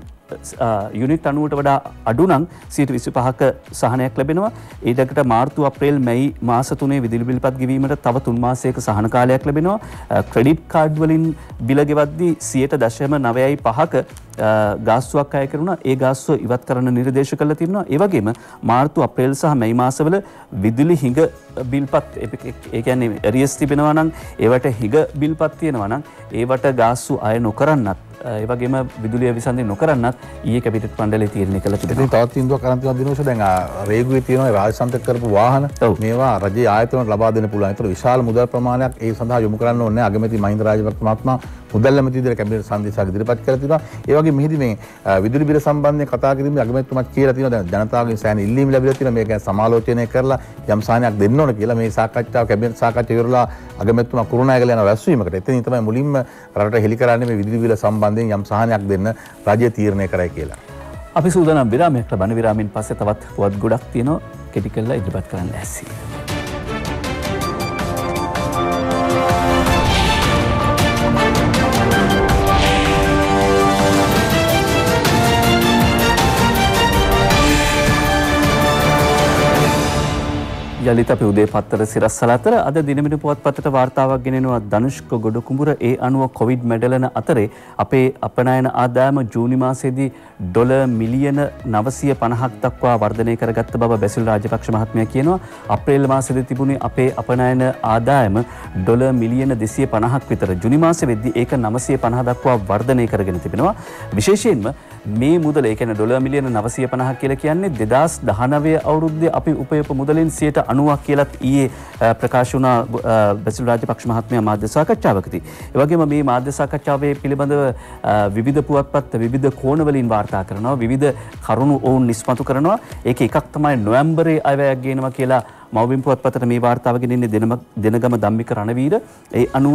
යුනිට් 90ට වඩා අඩු නම් 25%ක සහනයක් ලැබෙනවා. ඊටකට මාර්තු අප්‍රේල් මැයි මාස 3 විදුලි බිල් පත් ගෙවීමට තව 3 මාසයක සහන කාලයක් ලැබෙනවා. ක්‍රෙඩිට් කාඩ් වලින් බිල ගෙවද්දී 0.95ක ගාස්තුවක් අය කරනවා. ඒ ගාස්තුව ඉවත් කරන්න නිර්දේශ කළා තිබෙනවා. ඒ වගේම මාර්තු අප්‍රේල් සහ මැයි මාසවල විදුලි හිඟ බිල්පත් ඒ කියන්නේ ඇරියස් තිබෙනවා නම් ඒවට හිඟ බිල්පත් තියෙනවා නම් ඒවට ගාස්තු අය නොකරන්නත් ඒ වගේම විදුලිය විසන්ධි නොකරන්නත් ඊයේ කැබිනට් මණ්ඩලය තීරණය කළා තිබෙනවා. ඉතින් තවත් තීන්දුවක් කරන් තියෙනවා දිනෝෂ දැන් රේගුවේ තියෙනවා රාජසන්තක කරපු වාහන මේවා රජයේ ආයතනවලට ලබා දෙන්න පුළුවන්. ඒතර විශාල මුදල් ප්‍රමාණයක් ඒ සඳහා යොමු කරන්න ඕනේ. අගමැති මහින්ද රාජපක්ෂ මහත්මයා මුදල් ඇමති විදිහට කැබිනට් සංදේශයක් ඉදිරිපත් කරලා තිබුණා. ඒ වගේ මෙහිදී මේ විදුලි බිල සම්බන්ධයෙන් කතා කිරීමේ අගමැතිතුමාත් කියලා තියෙනවා දැන් ජනතාවගෙන් සෑහෙන ඉල්ලීම් ලැබිලා තියෙනවා. මේක ගැන සමාලෝචනය කරලා යම් සාහනයක් දෙන්න ඕන කියලා මේ සාකච්ඡාව කැබිනට් සාකච්ඡා ඉවරලා අගමැතිතුමා කුරුණෑගල යන රැස්වීමකට. එතනින් තමයි මුලින්ම රටට හෙළි කරන්නේ මේ විදුලි බිල සම්බන්ධයෙන් යම් සාහනයක් දෙන්න රජය තීරණය කරයි කියලා. අපි සූදානම් විරාමයක් ලබන විරාමයෙන් පස්සේ තවත් පුවත් ගොඩක් තියෙනවා කෙටි කරලා ඉදිරිපත් කරන්න ඇසි. යලිත අපි උදේ පත්තර සිරස්සල අතර අද දිනමින පුවත්පතට වාර්තාවක් ගෙනෙනවා ධනුෂ්ක ගොඩකුඹුර. ඒ අනුව කොවිඩ් මැඩලන අතරේ අපේ අපනයන ආදායම ජූනි මාසයේදී ඩොලර් මිලියන 950ක් දක්වා වර්ධනය කරගත්ත බව බැසිල් රාජපක්ෂ මහත්මයා කියනවා. අප්‍රේල් මාසයේදී තිබුණේ අපේ අපනයන ආදායම ඩොලර් මිලියන 250ක් විතර. ජූනි මාසයේ වෙද්දී ඒක 950 දක්වා වර්ධනය කරගෙන තිබෙනවා. විශේෂයෙන්ම මේ මුදල ඒ කියන්නේ ඩොලර් මිලියන 950ක් කියලා කියන්නේ 2019 අවුරුද්දේ අපි උපයපු මුදලින් 90ක් කියලත් ඊයේ ප්‍රකාශ වුණා බැසිල් රාජපක්ෂ මහත්මයා මාධ්‍ය සාකච්ඡාවකදී. ඒ වගේම මේ මාධ්‍ය සාකච්ඡාවේ පිළිබඳව විවිධ පුවත්පත් විවිධ කෝණවලින් වාර්තා කරනවා. විවිධ කරුණු ඔවුන් නිස්මතු කරනවා. ඒක එකක් තමයි නොවැම්බරේ අයවැයක් ගේනවා කියලා මව්බිම් පුවත්පතට මේ වාර්තාව ගෙනෙන්නේ දෙනගම ධම්මික රණවීර. ඒ අනුව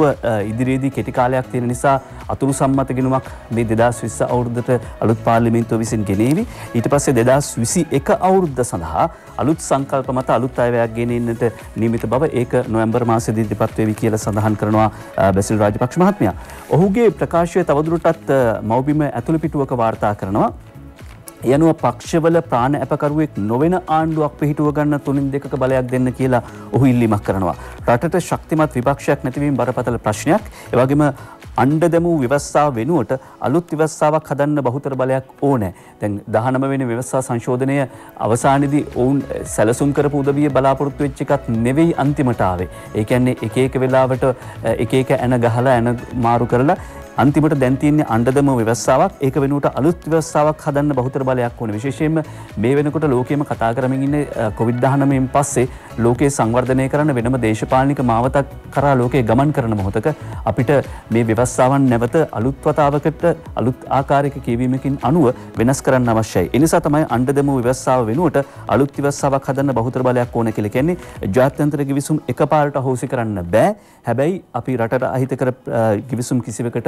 ඉදිරියේදී කෙටි කාලයක් තියෙන නිසා අතුරු සම්මත ගිණුමක් මේ 2020 අවුරුද්දට අලුත් පාර්ලිමේන්තුව විසින් ගෙනේවි. ඊට පස්සේ 2021 අවුරුද්ද සඳහා අලුත් සංකල්ප මත අලුත් අයවැයක් ගෙනෙන්නට නියමිත බව ඒක නොවැම්බර් මාසයේදී ඉදිරිපත් වෙවි කියලා සඳහන් කරනවා බැසිල් රාජපක්ෂ මහත්මයා. ඔහුගේ ප්‍රකාශය තවදුරටත් මව්බිම ඇතුළු පිටුවක වාර්තා කරනවා. ඒ අනුව පක්ෂවල ප්‍රාණ අපකරුවෙක් නොවන ආණ්ඩුවක් පිහිටුව ගන්න 3-2ක බලයක් දෙන්න කියලා ඔහු ඉල්ලීමක් කරනවා. රටට ශක්තිමත් විපක්ෂයක් නැතිවීම බරපතල ප්‍රශ්නයක්. ඒ වගේම අණ්ඩ දැමූ ව්‍යවස්ථාව වෙනුවට අලුත් ව්‍යවස්ථාවක් හදන්න බහුතර බලයක් ඕනේ. දැන් 19 වෙනි ව්‍යවස්ථා සංශෝධනය අවසානයේදී ඔවුන් සැලසුම් කරපු උදවිය බලාපොරොත්තු වෙච්ච එකක් නෙවෙයි අන්තිමට ආවේ. ඒ කියන්නේ එක එක වෙලාවට එක එක ඇන ගහලා ඇන මාරු කරලා අන්තිමට දැන් තියෙන්නේ අණ්ඩදම ව්‍යවස්ථාවක්. ඒක වෙනුවට අලුත් ව්‍යවස්ථාවක් හදන්න බහුතර බලයක් ඕනේ. විශේෂයෙන්ම මේ වෙනකොට ලෝකෙම කතා කරමින් ඉන්නේ COVID-19න් පස්සේ ලෝකයේ සංවර්ධනය කරන්න වෙනම දේශපාලනික මාවතක් කරා ලෝකයේ ගමන් කරන මොහොතක අපිට මේ ව්‍යවස්ථාවන් නැවත අලුත් වතාවකට අලුත් ආකාරයක කියවීමකින් අනුව වෙනස් කරන්න අවශ්‍යයි. ඒ නිසා තමයි අණ්ඩදම ව්‍යවස්ථාව වෙනුවට අලුත් ව්‍යවස්ථාවක් හදන්න බහුතර බලයක් ඕනේ කියලා කියන්නේ. ජාත්‍යන්තර ගිවිසුම් එකපාරට අහෝසි කරන්න බෑ. හැබැයි අපි රටට අහිත කර ගිවිසුම් කිසිවකට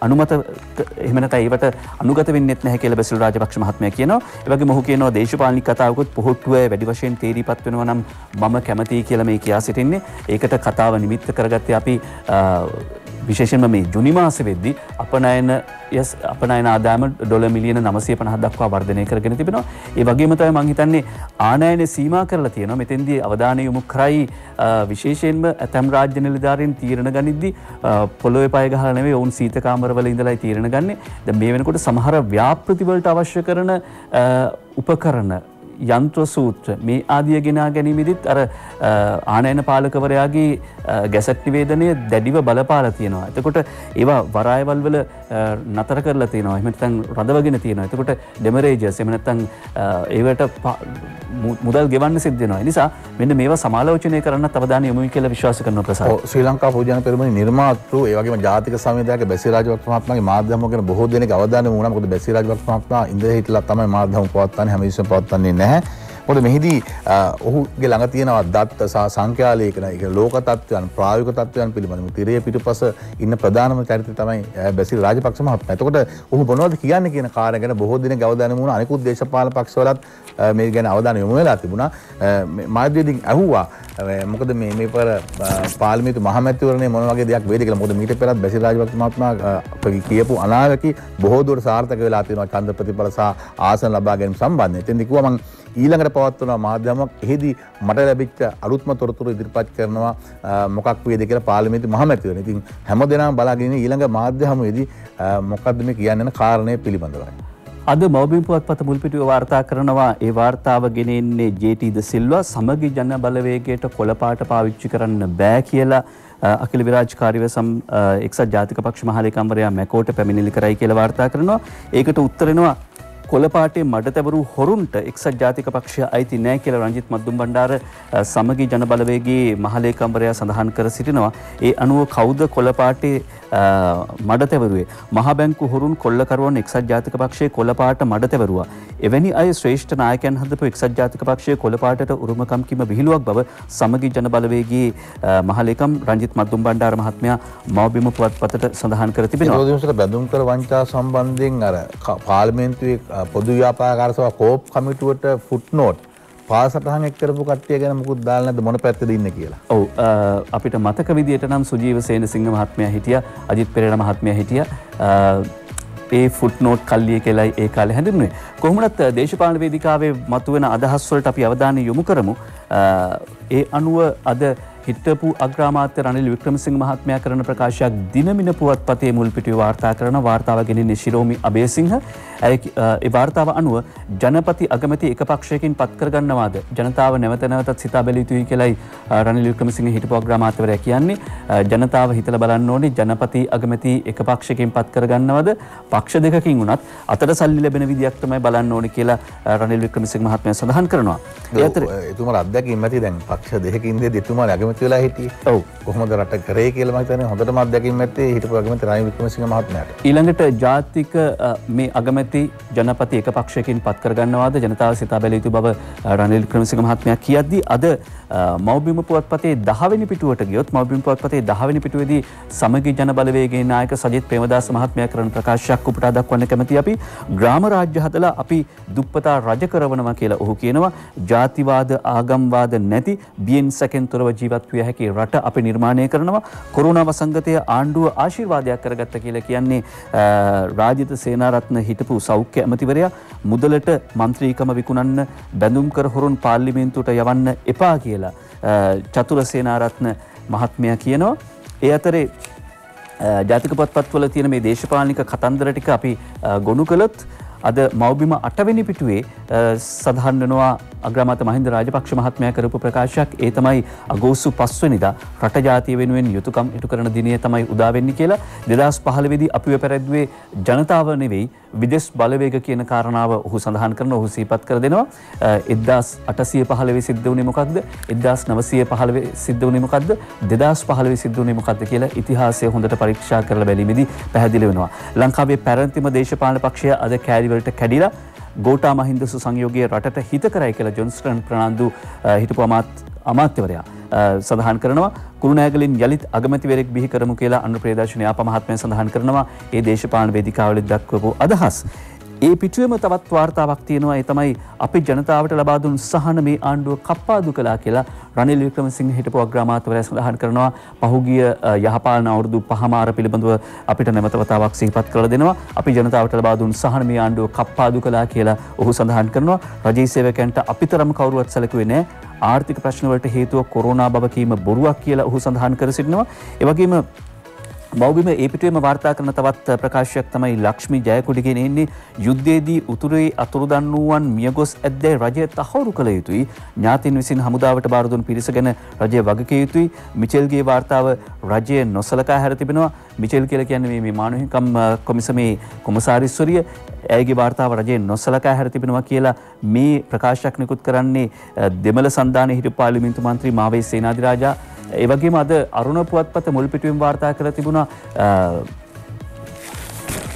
අනුමත එහෙම නැත්නම් ඒවට අනුගත වෙන්නේ නැහැ කියලා බැසිල් රාජපක්ෂ මහත්මයා කියනවා. ඒ වගේම ඔහු කියනවා දේශපාලනික කතාවකුත් පොහොට්ටුවේ වැඩි වශයෙන් තේරීපත් වෙනවා නම් මම කැමතියි කියලා මේ කියා සිටින්නේ. ඒකට කතාව නිමිත්ත කරගත්තේ අපි විශේෂයෙන්ම මේ ජුනි මාසෙ වෙද්දී අපනයන ආදායම ඩොලර් මිලියන 950 දක්වා වර්ධනය කරගෙන තිබෙනවා. ඒ වගේම තමයි මම හිතන්නේ ආනයන සීමා කරලා තියෙනවා. මෙතෙන්දී අවධානය යොමු කරයි විශේෂයෙන්ම ඇතම් රාජ්‍ය නිලධාරීන් තීරණ ගනිද්දී පොළොවේ පය ගහලා නෙවෙයි ඔවුන් සීත කාමරවල ඉඳලා තීරණ ගන්නේ. දැන් මේ වෙනකොට සමහර ව්‍යාපෘති වලට අවශ්‍ය කරන උපකරණ යන්ත්‍ර සූත්‍ර මේ ආදිය ගෙනා ගැනීමෙදිත් අර ආනයන පාලකවරයාගේ ගැසට් නිවේදනය දැඩිව බලපාලා තියෙනවා. එතකොට ඒවා වරායවල් වල නතර කරලා තියෙනවා. එහෙම නැත්නම් රඳවගෙන තියෙනවා. එතකොට ඩෙමරේජස් එහෙම නැත්නම් ඒවට මුදල් ගෙවන්න සිද්ධ වෙනවා. ඒ නිසා මෙන්න මේවා සමාලෝචනය කරන්නත් අවධානය යොමු කියලා විශ්වාස කරනවා ප්‍රසාර්. ශ්‍රී ලංකා පූජන පෙරමුණේ නිර්මාතෘ ඒ වගේම ජාතික සංවිධායක බැසිල් රාජපක්ෂ මහත්මයාගේ මාධ්‍යම ගැන බොහෝ දෙනෙක් අවධානය යොමු වුණා. මොකද බැසිල් රාජපක්ෂ මහත්මයා ඉඳලා හිටලා තමයි මාධ්‍යම පවත්වන්නේ හැම විශ්වම පවත්වන්නේ නැහැ. මොකද මෙහිදී ඔහුගේ ළඟ තියෙනවා දත්ත සහ සංඛ්‍යාලේඛන ඒක ලෝක තත්ත්වයන් ප්‍රායෝගික තත්ත්වයන් පිළිබඳව තිරයේ පිටුපස ඉන්න ප්‍රධානම චරිතය තමයි බැසිල් රාජපක්ෂ මහත්මයා. එතකොට ඔහු මොනවද කියන්නේ කියන කාරණය ගැන බොහෝ දෙනෙක් අවධානය යොමු වුණා. අනිකුත් දේශපාලන පක්ෂවලත් මේ ගැන අවධානය යොමු වෙලා තිබුණා. මාධ්‍යවේදීන් අහුවා මොකද මේ පෙර පාර්ලිමේන්තු මහමැතිවරණේ මොන වගේ දෙයක් වේද කියලා. මොකද මීට පෙරත් බැසිල් රාජපක්ෂ මහත්මයා කියපු අනාවැකි බොහෝ දුර සාර්ථක වෙලා තියෙනවා ඡන්ද ප්‍රතිඵල සහ ආසන ලබා ගැනීම සම්බන්ධයෙන්. එතෙන්දී කිව්වා මම ඊළඟට පවත්වන මාධ්‍යමක් එහිදී මට ලැබිච්ච අලුත්ම තොරතුරු ඉදිරිපත් කරනවා මොකක් වේද කියලා පාර්ලිමේන්තු මහමැතිවරණ. ඉතින් හැමදෙනාම බලාගෙන ඉන්නේ ඊළඟ මාධ්‍ය හමුවේදී මොකක්ද මේ කියන්න යන කාරණය පිළිබඳවයි. අද මවබිම් පුවත්පත මුල්පිටුවේ වාර්තා කරනවා. ඒ වාර්තාව ගෙනෙන්නේ ජේ.ටී. ද සිල්වා සමගි ජන බලවේගයට කොළපාට පාවිච්චි කරන්න බෑ කියලා අකිල විරාජකාරීව එක්සත් ජාතික පක්ෂ මහලේකම්වරයා මැකෝට පැමිණිලි කරයි කියලා වාර්තා කරනවා. ඒකට උත්තරෙනවා කොළපාටේ මඩතැවරු හොරුන්ට එක්සත් ජාතික පක්ෂය අයිති නැහැ කියලා රංජිත් මද්දුම්බණ්ඩාර සමගි ජන බලවේගයේ මහලේකම්වරයා සඳහන් කර සිටිනවා. ඒ අනුව කවුද කොළපාටේ මඩතැවරුවේ? මහ බැංකු හොරුන් කොල්ලකරුවන් එක්සත් ජාතික පක්ෂයේ කොළපාට මඩතැවරුවා. එවැනි අය ශ්‍රේෂ්ඨ නායකයන් හදපු එක්සත් ජාතික පක්ෂයේ කොළපාටට උරුමකම් කීම විහිළුවක් බව සමගි ජන බලවේගයේ මහලේකම් රංජිත් මද්දුම්බණ්ඩාර මහත්මයා මවබිම පුවත්පතට සඳහන් කර තිබෙනවා. විරෝධීන්ට බැඳුම් කර වංචා සම්බන්ධයෙන් අර පාර්ලිමේන්තුවේ පොදු ව්‍යාපාර සභාව කෝප් කමිටුවට ෆුට්නෝට් පාසටහන් එක් කරපු කට්ටිය ගැන මොකුත් දාලා නැද්ද මොන පැත්තද ඉන්නේ කියලා? ඔව් අපිට මතක විදියට නම් සුජීව සේනසිංහ මහත්මයා හිටියා, අජිත් පෙරේරා මහත්මයා හිටියා. ඒ ෆුට්නෝට් කල්ලිය කියලායි ඒ කාලේ හැඳින්වුවේ. කොහොමවත් දේශපාලන වේදිකාවේ මතුවෙන අදහස් වලට අපි අවධානය යොමු කරමු. ඒ අනුව අද හිටපු අග්‍රාමාත්‍ය රනිල් වික්‍රමසිංහ මහත්මයා කරන ප්‍රකාශයක් දිනමින පුවත්පතේ මුල්පිටුවේ වාර්තා කරන වාර්තාව ගෙනෙන්නේ ශිරෝමි අබේසිංහ. ඒ වාර්තාව අනුව ජනපති අගමැති එක පක්ෂයකින් පත් කරගන්නවාද? ජනතාව නැවත නැවතත් සිතා බැලිය යුතුයි කියලායි රනිල් වික්‍රමසිංහ හිටපු අග්‍රාමාත්‍යවරයා කියන්නේ. ජනතාව හිතලා බලන්න ඕනේ ජනපති අගමැති එක පක්ෂයකින් පත් කරගන්නවද? පක්ෂ දෙකකින් වුණත් අතට සල්ලි ලැබෙන විදියක් තමයි බලන්න ඕනේ කියලා රනිල් වික්‍රමසිංහ මහත්මයා සඳහන් කරනවා. ඒ අතර එතුමාට අත්දැකීම් ඇති දැන් පක්ෂ දෙකකින් දෙද්දී එතුමාට අගමැති වෙලා හිටියේ. ඔව්. කොහොමද රට කරේ කියලා මම හිතන්නේ හොඳටම අත්දැකීම් ඇත්තේ හිටපු අගමැති රනිල් වික්‍රමසිංහ මහත්මයාට. ඊළඟට ජාතික මේ අගමැති ජනපති එක පක්ෂයකින් පත් කරගන්නවාද? ජනතාව සිතා බැලිය යුතු බව රනිල් වික්‍රමසිංහ මහත්මයා කියද්දී අද මවබිම පුවත්පතේ 10 වෙනි පිටුවට ගියොත් මවබිම පුවත්පතේ 10 වෙනි පිටුවේදී සමගි ජන බලවේගයේ නායක සජිත් ප්‍රේමදාස මහත්මයා කරන ප්‍රකාශයක් උපුටා දක්වන්න කැමති අපි. ග්‍රාම රාජ්‍ය හදලා අපි දුප්පතා රජ කරවනවා කියලා ඔහු කියනවා. ජාතිවාද ආගම්වාද නැති බියෙන් සැකෙන් තොරව ජීවත් විය හැකි රට අපි නිර්මාණය කරනවා. කොරෝනා වසංගතය ආණ්ඩුව ආශිර්වාදයක් කරගත්ත කියලා කියන්නේ රාජිත සේනාරත්න හිටපු සෞඛ්‍ය ඇමතිවරයා. මුදලට මන්ත්‍රීකම විකුණන්න බැඳුම් කර හොරුන් පාර්ලිමේන්තුවට යවන්න එපා කියලා චතුර සේනාරත්න මහත්මයා කියනවා. ඒ අතරේ ජාතික පොත්පත්වල තියෙන මේ දේශපාලනික කතන්දර ටික අපි ගොනු කළොත් අද මව්බිම 8 වෙනි පිටුවේ සඳහන් වෙනවා අග්‍රාමාත්‍ය මහින්ද රාජපක්ෂ මහත්මයා කරපු ප්‍රකාශයක්. ඒ තමයි අගෝස්තු 5 වෙනිදා රට ජාතිය වෙනුවෙන් යුතුයකම් ඉටු කරන දිනය තමයි උදා වෙන්නේ කියලා. 2015 දී අපිව පැරැද්දුවේ ජනතාව නෙවෙයි විදේශ බලවේග කියන කාරණාව ඔහු සඳහන් කරන ඔහු සිහිපත් කර දෙනවා. 1815 සිද්ධ වුණේ මොකක්ද? 1915 සිද්ධ වුණේ මොකක්ද? 2015 සිද්ධ වුණේ මොකක්ද කියලා ඉතිහාසය හොඳට පරීක්ෂා කරලා බැලීමේදී පැහැදිලි වෙනවා. ලංකාවේ පැරණිතම දේශපාලන පක්ෂය අද කෑලි වලට කැඩිලා ගෝඨා මහින්ද සුසංයෝගයේ රටට හිත කරයි කියලා ජොන්ස්ටන් ප්‍රනාන්දු හිටපු අමාත්‍යවරයා සඳහන් කරනවා. කුරුණෑගලින් යලිත් අගමැතිවරයෙක් බිහි කරමු කියලා අනුර ප්‍රේදර්ශන යාපා මහත්මයා සඳහන් කරනවා. ඒ දේශපාලන වේදිකාවලින් දක්වපු අදහස්. ඒ පිටුවේම තවත් වාර්තාවක් තියෙනවා. ඒ තමයි අපි ජනතාවට ලබා දුන් සහන මේ ආණ්ඩුව කප්පාදු කළා කියලා රනිල් වික්‍රමසිංහ හිටපු අග්‍රාමාත්‍යවරයා සඳහන් කරනවා. පහුගිය යහපාලන අවුරුදු 5මාර පිළිබඳව අපිට නැවත වතාවක් සිහිපත් කරලා දෙනවා. අපි ජනතාවට ලබා දුන් සහන මේ ආණ්ඩුව කප්පාදු කළා කියලා ඔහු සඳහන් කරනවා. රජයේ සේවකයන්ට අපිතරම කවුරුවත් සැලකුවේ නැහැ. ආර්ථික ප්‍රශ්න වලට හේතුව කොරෝනා බව කීම බොරුවක් කියලා ඔහු සඳහන් කර සිටිනවා. ඒ වගේම මව්බිම ඒ පිටුවේම වාර්තා කරන තවත් ප්‍රකාශයක් තමයි ලක්ෂ්මී ජයකොඩිගෙන ඉන්නේ. යුද්ධයේදී උතුරේ අතුරුදන් වූවන් මියගොස් ඇද්දැයි රජය තහවුරු කළ යුතුයි. ඥාතීන් විසින් හමුදාවට බාර දුන් පිරිස ගැන රජය වගකිය යුතුයි. මිචෙල්ගේ වාර්තාව රජය නොසලකා හැර තිබෙනවා. මිචෙල් කියලා කියන්නේ මේ මානව හිමිකම් කොමිසමේ කොමසාරිස්වරිය. ඇයගේ වාර්තාව රජය නොසලකා හැර තිබෙනවා කියලා මේ ප්‍රකාශයක් නිකුත් කරන්නේ දෙමළ සන්ධානයේ හිටපු පාර්ලිමේන්තු මන්ත්‍රී මාවේ සේනාධිරාජා. ඒ වගේම අද අරුණ පුවත්පත මුල් පිටුවෙන් වාර්තා කරලා තිබුණා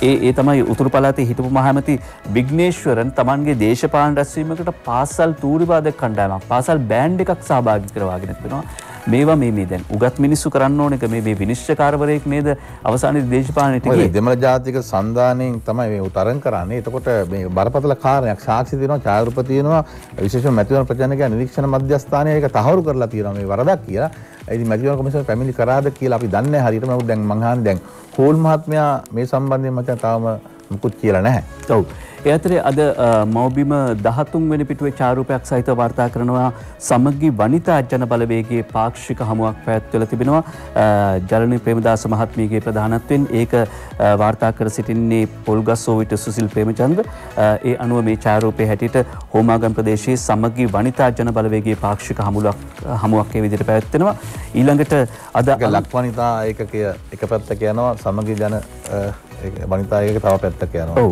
ඒ තමයි උතුරු පළාතේ හිටපු මහමැති විග්නේශ්වරන් තමන්ගේ දේශපාලන රැස්වීමකට පාසල් තූරිවාදක කණ්ඩායමක් පාසල් බෑන්ඩ් එකක් සහභාගී කරවාගෙන තිබෙනවා. මේවා මේ දැන් උගත් මිනිස්සු කරන්න ඕන එක මේ විනිශ්චයකාරවරයෙක් නේද අවසානයේ දේශපාලනයට ගියේ. දෙමළ ජාතික සන්ධානයෙන් තමයි මේ උතරන් කරන්නේ. එතකොට මේ බරපතල කාරණයක් සාක්ෂි දෙනවා, ඡායාරූප තියෙනවා, විශේෂම මැතිවරණ ප්‍රචාරණක නිරීක්ෂණ මධ්‍යස්ථානය ඒක තහවුරු කරලා තියෙනවා මේ වරදක් කියලා. ඉතින් මැතිවරණ කොමිසම පැමිණිලි කරාද කියලා අපි දන්නේ නැහැ හරියට. නමුත් දැන් මං අහන්නේ දැන් හෝල් මහත්මයා මේ සම්බන්ධයෙන් මට තාම මුකුත් කියලා නැහැ. ඔව්. ඒ අතරේ අද මව්බිම 13 වෙනි පිටුවේ ඡායාරූපයක් සහිතව වාර්තා කරනවා සමගි වනිතා ජන බලවේගයේ පාක්ෂික හමුවක් පැවැත්වලා තිබෙනවා. ජලනී ප්‍රේමදාස මහත්මියගේ ප්‍රධානත්වයෙන් ඒක වාර්තා කර සිටින්නේ පොල්ගස්සෝවිට සුසිල් ප්‍රේමචන්ද්‍ර. ඒ අනුව මේ ඡායාරූපයේ හැටියට හෝමාගම් ප්‍රදේශයේ සමගි වනිතා ජන බලවේගයේ පාක්ෂික හමුවක් ඒ විදිහට පැවැත්වෙනවා. ඊළඟට අද ලක්වනිතා ඒකකය එක පැත්තක යනවා, සමගි ජන වනිතා ඒකක තව පැත්තක යනවා. ඔව්.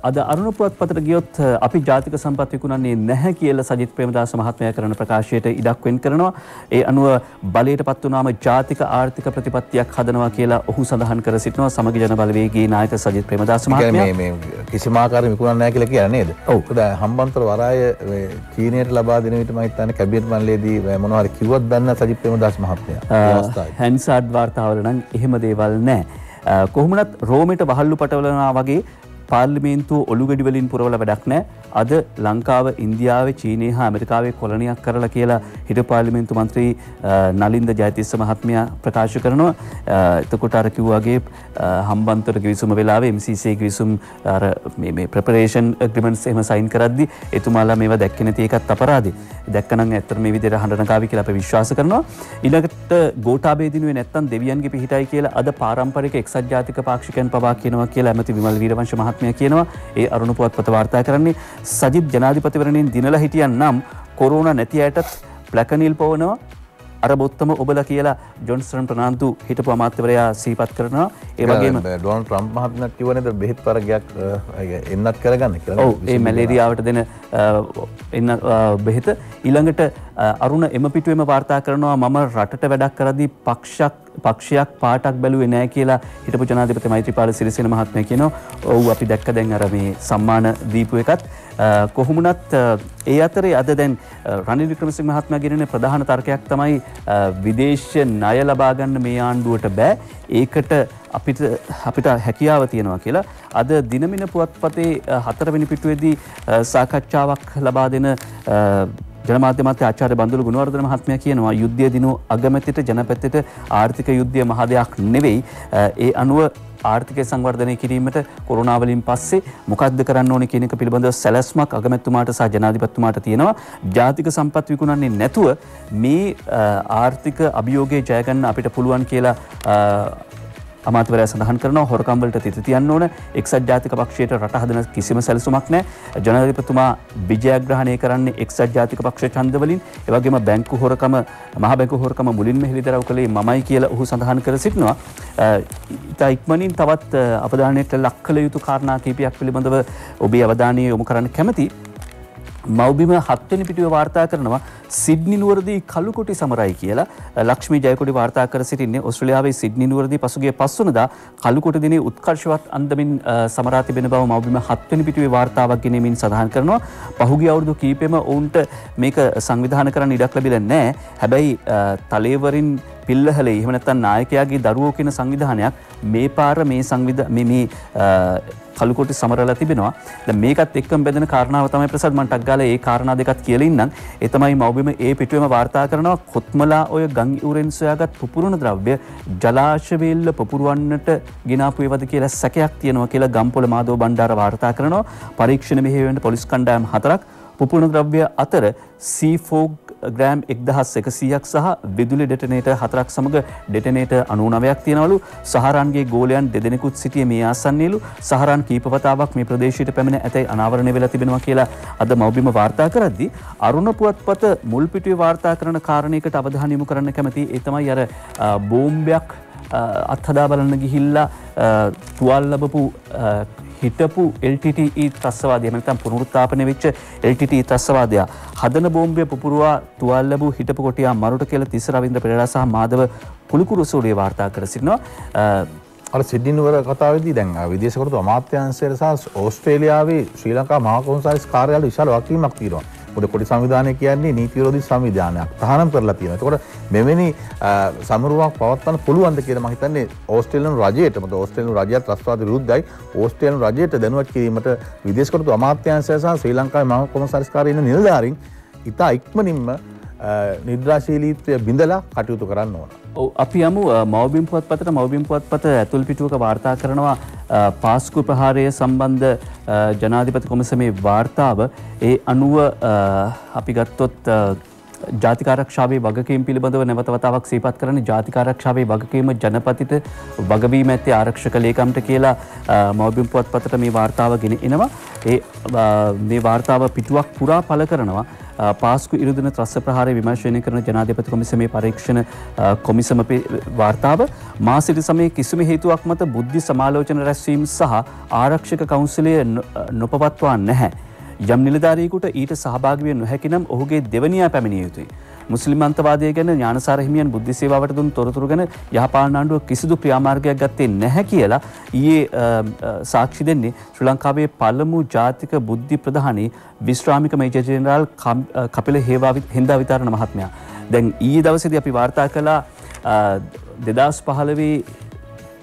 අද අරුණ පුවත්පතට ගියොත් අපි ජාතික සම්පත් විකුණන්නේ නැහැ කියලා සජිත් ප්‍රේමදාස මහත්මයා කරන ප්‍රකාශයට ඉඩක් වෙන් කරනවා. ඒ අනුව බලයට පත් වුණාම ජාතික ආර්ථික ප්‍රතිපත්තියක් හදනවා කියලා ඔහු සඳහන් කර සිටිනවා. සමගි ජන බලවේගයේ නායක සජිත් ප්‍රේමදාස මහත්මයා මේ කිසිම ආකාරයක විකුණන්නේ නැහැ කියලා කියන්නේ නේද? ඔව්. දැන් හම්බන්තොට වරාය චීනයට ලබා දෙන විට මම හිතන්නේ කැබිනට් මණ්ඩලයේදී මොනවා හරි කිව්වත් බැන්න සජිත් ප්‍රේමදාස මහත්මයා. හැන්සාඩ් වාර්තාවල නම් එහෙම දේවල් නැහැ. කොහොමනත් රෝමෙට වහල්ලු පටවලනවා වගේ පාර්ලිමේන්තුව ඔලුගඩි වලින් පුරවල වැඩක් නැහැ. අද ලංකාව ඉන්දියාවේ චීනයේ හා ඇමරිකාවේ කොලනියක් කරලා කියලා හිටපු පාර්ලිමේන්තු මන්ත්‍රී නලින්ද ජයතිස්ස මහත්මයා ප්‍රකාශ කරනවා. එතකොට අර කිව්වාගේ හම්බන්තොට ගිවිසුම වෙලාවේ MCC ගිවිසුම් අර මේ ප්‍රෙපරේෂන් ඇග්‍රීමන්ට්ස් එහෙම සයින් කරද්දි එතුමාලා මේවා දැක්කේ නැති එකත් අපරාධේ. දැක්කනම් ඇත්තට මේ විදිහට හඬනකාවි කියලා අපි විශ්වාස කරනවා. ඊළඟට ගෝඨාභය දිනුවේ නැත්තම් දෙවියන්ගේ පිහිටයි කියලා අද පාරම්පරික එක්සත් ජාතික පාක්ෂිකයන් පවා කියනවා කියලා ඇමති විමල් වීරවංශ මහත්මයා කියනවා. ඒ අරුණ පුවත්පත වාර්තා කරන්නේ සජිත් ජනාධිපතිවරණයෙන් දිනලා හිටියන් නම් කොරෝනා නැති අයටත් ප්ලැකනිල් පවනවා අර බොත්තම ඔබලා කියලා ජොන්ස්ටන් ප්‍රනාන්දු හිටපු අමාත්‍යවරයා සිහිපත් කරනවා. ඒ වගේම ඩොනල්ඩ් ට්‍රම්ප් මහත්මයාත් කිව්ව නේද බෙහෙත් වර්ගයක් එන්නත් කරගන්න කියලා. ඔව් ඒ මැලේරියාවට දෙන එන්න බෙහෙත. ඊළඟට අරුණ එම පිටුවේම වාර්තා කරනවා මම රටට වැඩක් කරද්දී පක්ෂයක් පාටක් බැලුවේ නැහැ කියලා හිටපු ජනාධිපති මෛත්‍රීපාල සිරිසේන මහත්මයා කියනවා. ඔව් අපි දැක්ක දැන් අර මේ සම්මාන දීපු එකත් කොහොමුණත් ඒ අතරේ අද දැන් රනිල් වික්‍රමසිංහ මහත්මයා ගෙනෙන ප්‍රධාන තර්කයක් තමයි විදේශ ණය ලබා ගන්න මේ ආණ්ඩුවට බෑ. ඒකට අපිට හැකියාව තියෙනවා කියලා අද දිනමින පුවත්පතේ 4 වෙනි පිටුවේදී සාකච්ඡාවක් ලබා දෙන ජනමාධ්‍ය මන්ත්‍රී ආචාර්ය බන්දුල ගුණවර්ධන මහත්මයා කියනවා යුද්ධය දිනු අගමැතිට ජනපැත්තට ආර්ථික යුද්ධය මහ දෙයක් නෙවෙයි. ඒ අනුව ආර්ථිකය සංවර්ධනය කිරීමට කොරෝනා වලින් පස්සේ මොකක්ද කරන්න ඕනේ කියන එක පිළිබඳව සැලැස්මක් අගමැතිතුමාට සහ ජනාධිපතිතුමාට තියෙනවා. ජාතික සම්පත් විකුණන්නේ නැතුව මේ ආර්ථික අභියෝගය ජය ගන්න අපිට පුළුවන් කියලා අමාත්‍යවරයා සඳහන් කරනවා හොරකම් වලට තිත තියන්න ඕන. එක්සත් ජාතික පක්ෂයට රට හදන කිසිම සැලසුමක් නැහැ. ජනාධිපතිතුමා විජයග්‍රහණය කරන්නේ එක්සත් ජාතික පක්ෂ ඡන්ද වලින්. ඒ වගේම බැංකු හොරකම මහ බැංකු හොරකම මුලින්ම හෙළිදරව් කළේ මමයි කියලා ඔහු සඳහන් කර සිටිනවා. ඉතා ඉක්මනින් තවත් අවධානයට ලක් කළ යුතු කාරණා කිහිපයක් පිළිබඳව ඔබේ අවධානය යොමු කරන්න කැමැති. මව්බිම 7 වෙනි පිටුවේ වාර්තා කරනවා සිඩ්නි නුවරදී කළුකොටි සමරයි කියලා. ලක්ෂ්මී ජයකොඩි වාර්තා කර සිටින්නේ ඕස්ට්‍රේලියාවේ සිඩ්නි නුවරදී පසුගිය 5 වෙනිදා කළුකොටි දිනේ උත්කර්ෂවත් අන්දමින් සමරා තිබෙන බව මව්බිම 7 වෙනි පිටුවේ වාර්තාවක් ගෙනෙමින් සඳහන් කරනවා. පහුගිය අවුරුදු කිහිපෙම ඔවුන්ට මේක සංවිධානය කරන්න ඉඩක් ලැබිලා නැහැ. හැබැයි තලේවරින් පිල්ලහලේ එහෙම නැත්නම් නායකයාගේ දරුවෝ කියන සංවිධානයක් මේ පාර මේ කළුකොටි සමරලා තිබෙනවා. දැන් මේකත් එක්කම බෙදෙන කාරණාව තමයි ප්‍රසාද් මම ටක් ගාලා ඒ කාරණා දෙකත් කියලා ඉන්නම්. ඒ තමයි මව්බිම ඒ පිටුවේම වාර්තා කරනවා කොත්මලා ඔය ගම් ඉවුරෙන් සොයාගත් පුපුරන ද්‍රව්‍ය ජලාශ වේල්ල පුපුරවන්නට ගෙනාපු ඒවාද කියලා සැකයක් තියෙනවා කියලා ගම්පොළ මාධව බණ්ඩාර වාර්තා කරනවා. පරීක්ෂණ මෙහෙයවෙන්න පොලිස් කණ්ඩායම් 4ක් පුපුරන ද්‍රව්‍ය අතර C4 ග්‍රෑම් 1100ක් සහ විදුලි ඩෙටනේටර් 4ක් සමග ඩෙටනේටර් 99ක් තියෙනවලු. සහරාන්ගේ ගෝලයන් දෙදෙනෙකුත් සිටියේ මේ ආසන්නයේලු. සහරාන් කීපවතාවක් මේ ප්‍රදේශයට පැමිණ ඇතැයි අනාවරණය වෙලා තිබෙනවා කියලා අද මව්බිම වාර්තා කරද්දී අරුණ පුවත්පත මුල් පිටුවේ වාර්තා කරන කාරණයකට අවධානය යොමු කරන්න කැමතියි. ඒ තමයි අර බෝම්බයක් අත්හදා බලන්න ගිහිල්ලා තුවාල ලැබපු හිටපු LTTE ත්‍රස්තවාදය නැත්නම් පුනරුත්ථාපනය වෙච්ච LTTE ත්‍රස්තවාදය හදන බෝම්බය පුපුරවා තුවාල ලැබූ හිටපු කොටියා මරුට කියලා තිස්ස රවින්ද්‍ර පෙරේරා සහ මාධව කුළුකුරු සෝඩිය වාර්තා කර සිටිනවා. අර සිඩ්නි නුවර කතාවේදී දැන් විදේශ කටයුතු අමාත්‍යාංශය සහ ඕස්ට්‍රේලියාවේ ශ්‍රී ලංකා මහා කොන්සල්ස් කාර්යාලය විශාල වගකීමක් තියෙනවා. මොකද කොටි සංවිධානය කියන්නේ නීති විරෝධී සංවිධානයක් තහනම් කරලා තියෙනවා. එතකොට මෙවැනි සමරුවක් පවත්වන්න පුළුවන්ද කියලා මම හිතන්නේ ඕස්ට්‍රේලියානු රජයට මොකද ඕස්ට්‍රේලියානු රජයත් ත්‍රස්තවාද විරුද්ධයි. ඕස්ට්‍රේලියානු රජයට දැනුවත් කිරීමට විදේශ කටයුතු අමාත්‍යාංශය සහ ශ්‍රී ලංකාවේ මහා කොන්සල්ස් කාර්යාලයේ ඉන්න නිලධාරීන් ඉතා ඉක්මනින්ම නිද්‍රාශීලීත්වය බිඳලා කටයුතු කරන්න ඕන. අපි යමු මව්බිම් පුවත්පතට. මව්බිම් පුවත්පත ඇතුල් පිටුවක වාර්තා කරනවා පාස්කු ප්‍රහාරය සම්බන්ධ ජනාධිපති කොමිසමේ වාර්තාව. ඒ අනුව අපි ගත්තොත් ජාතික ආරක්ෂාවේ වගකීම් පිළිබඳව නැවත වතාවක් සිහිපත් කරන්නේ ජාතික ආරක්ෂාවේ වගකීම ජනපතිට වගවීම ඇත්තේ ආරක්ෂක ලේකම්ට කියලා මව්බිම් පුවත්පතට මේ වාර්තාව ගෙන එනවා. මේ වාර්තාව පිටුවක් පුරා පළ කරනවා පාස්කු ඉරුදින ත්‍රස්ස ප්‍රහාරය විමර්ශනය කරන ජනාධිපති කොමිසමේ පරීක්ෂණ කොමිසම වාර්තාව මා සිටි සමයේ කිසිම හේතුවක් මත බුද්ධි සමාලෝචන රැස්වීම සහ ආරක්ෂක කවුන්සිලය නොපවත්වා නැහැ. යම් නිලධාරියෙකුට ඊට සහභාගී වෙන්න නොහැකි නම් ඔහුගේ දෙවනියා පැමිණිය යුතුයි. මුස්ලිම් අන්තවාදය ගැන ඥානසාර හිමියන් බුද්ධ සේවාවට දුන් තොරතුරු ගැන යහපාලන ආණ්ඩුව කිසිදු ක්‍රියාමාර්ගයක් ගත්තේ නැහැ කියලා ඊයේ සාක්ෂි දෙන්නේ ශ්‍රී ලංකාවේ පළමු ජාතික බුද්ධි ප්‍රධානී විශ්‍රාමික මේජර් ජෙනරාල් කපිල හින්දාවිතාරණ මහත්මයා. දැන් ඊයේ දවසේදී අපි වාර්තා කළා 2015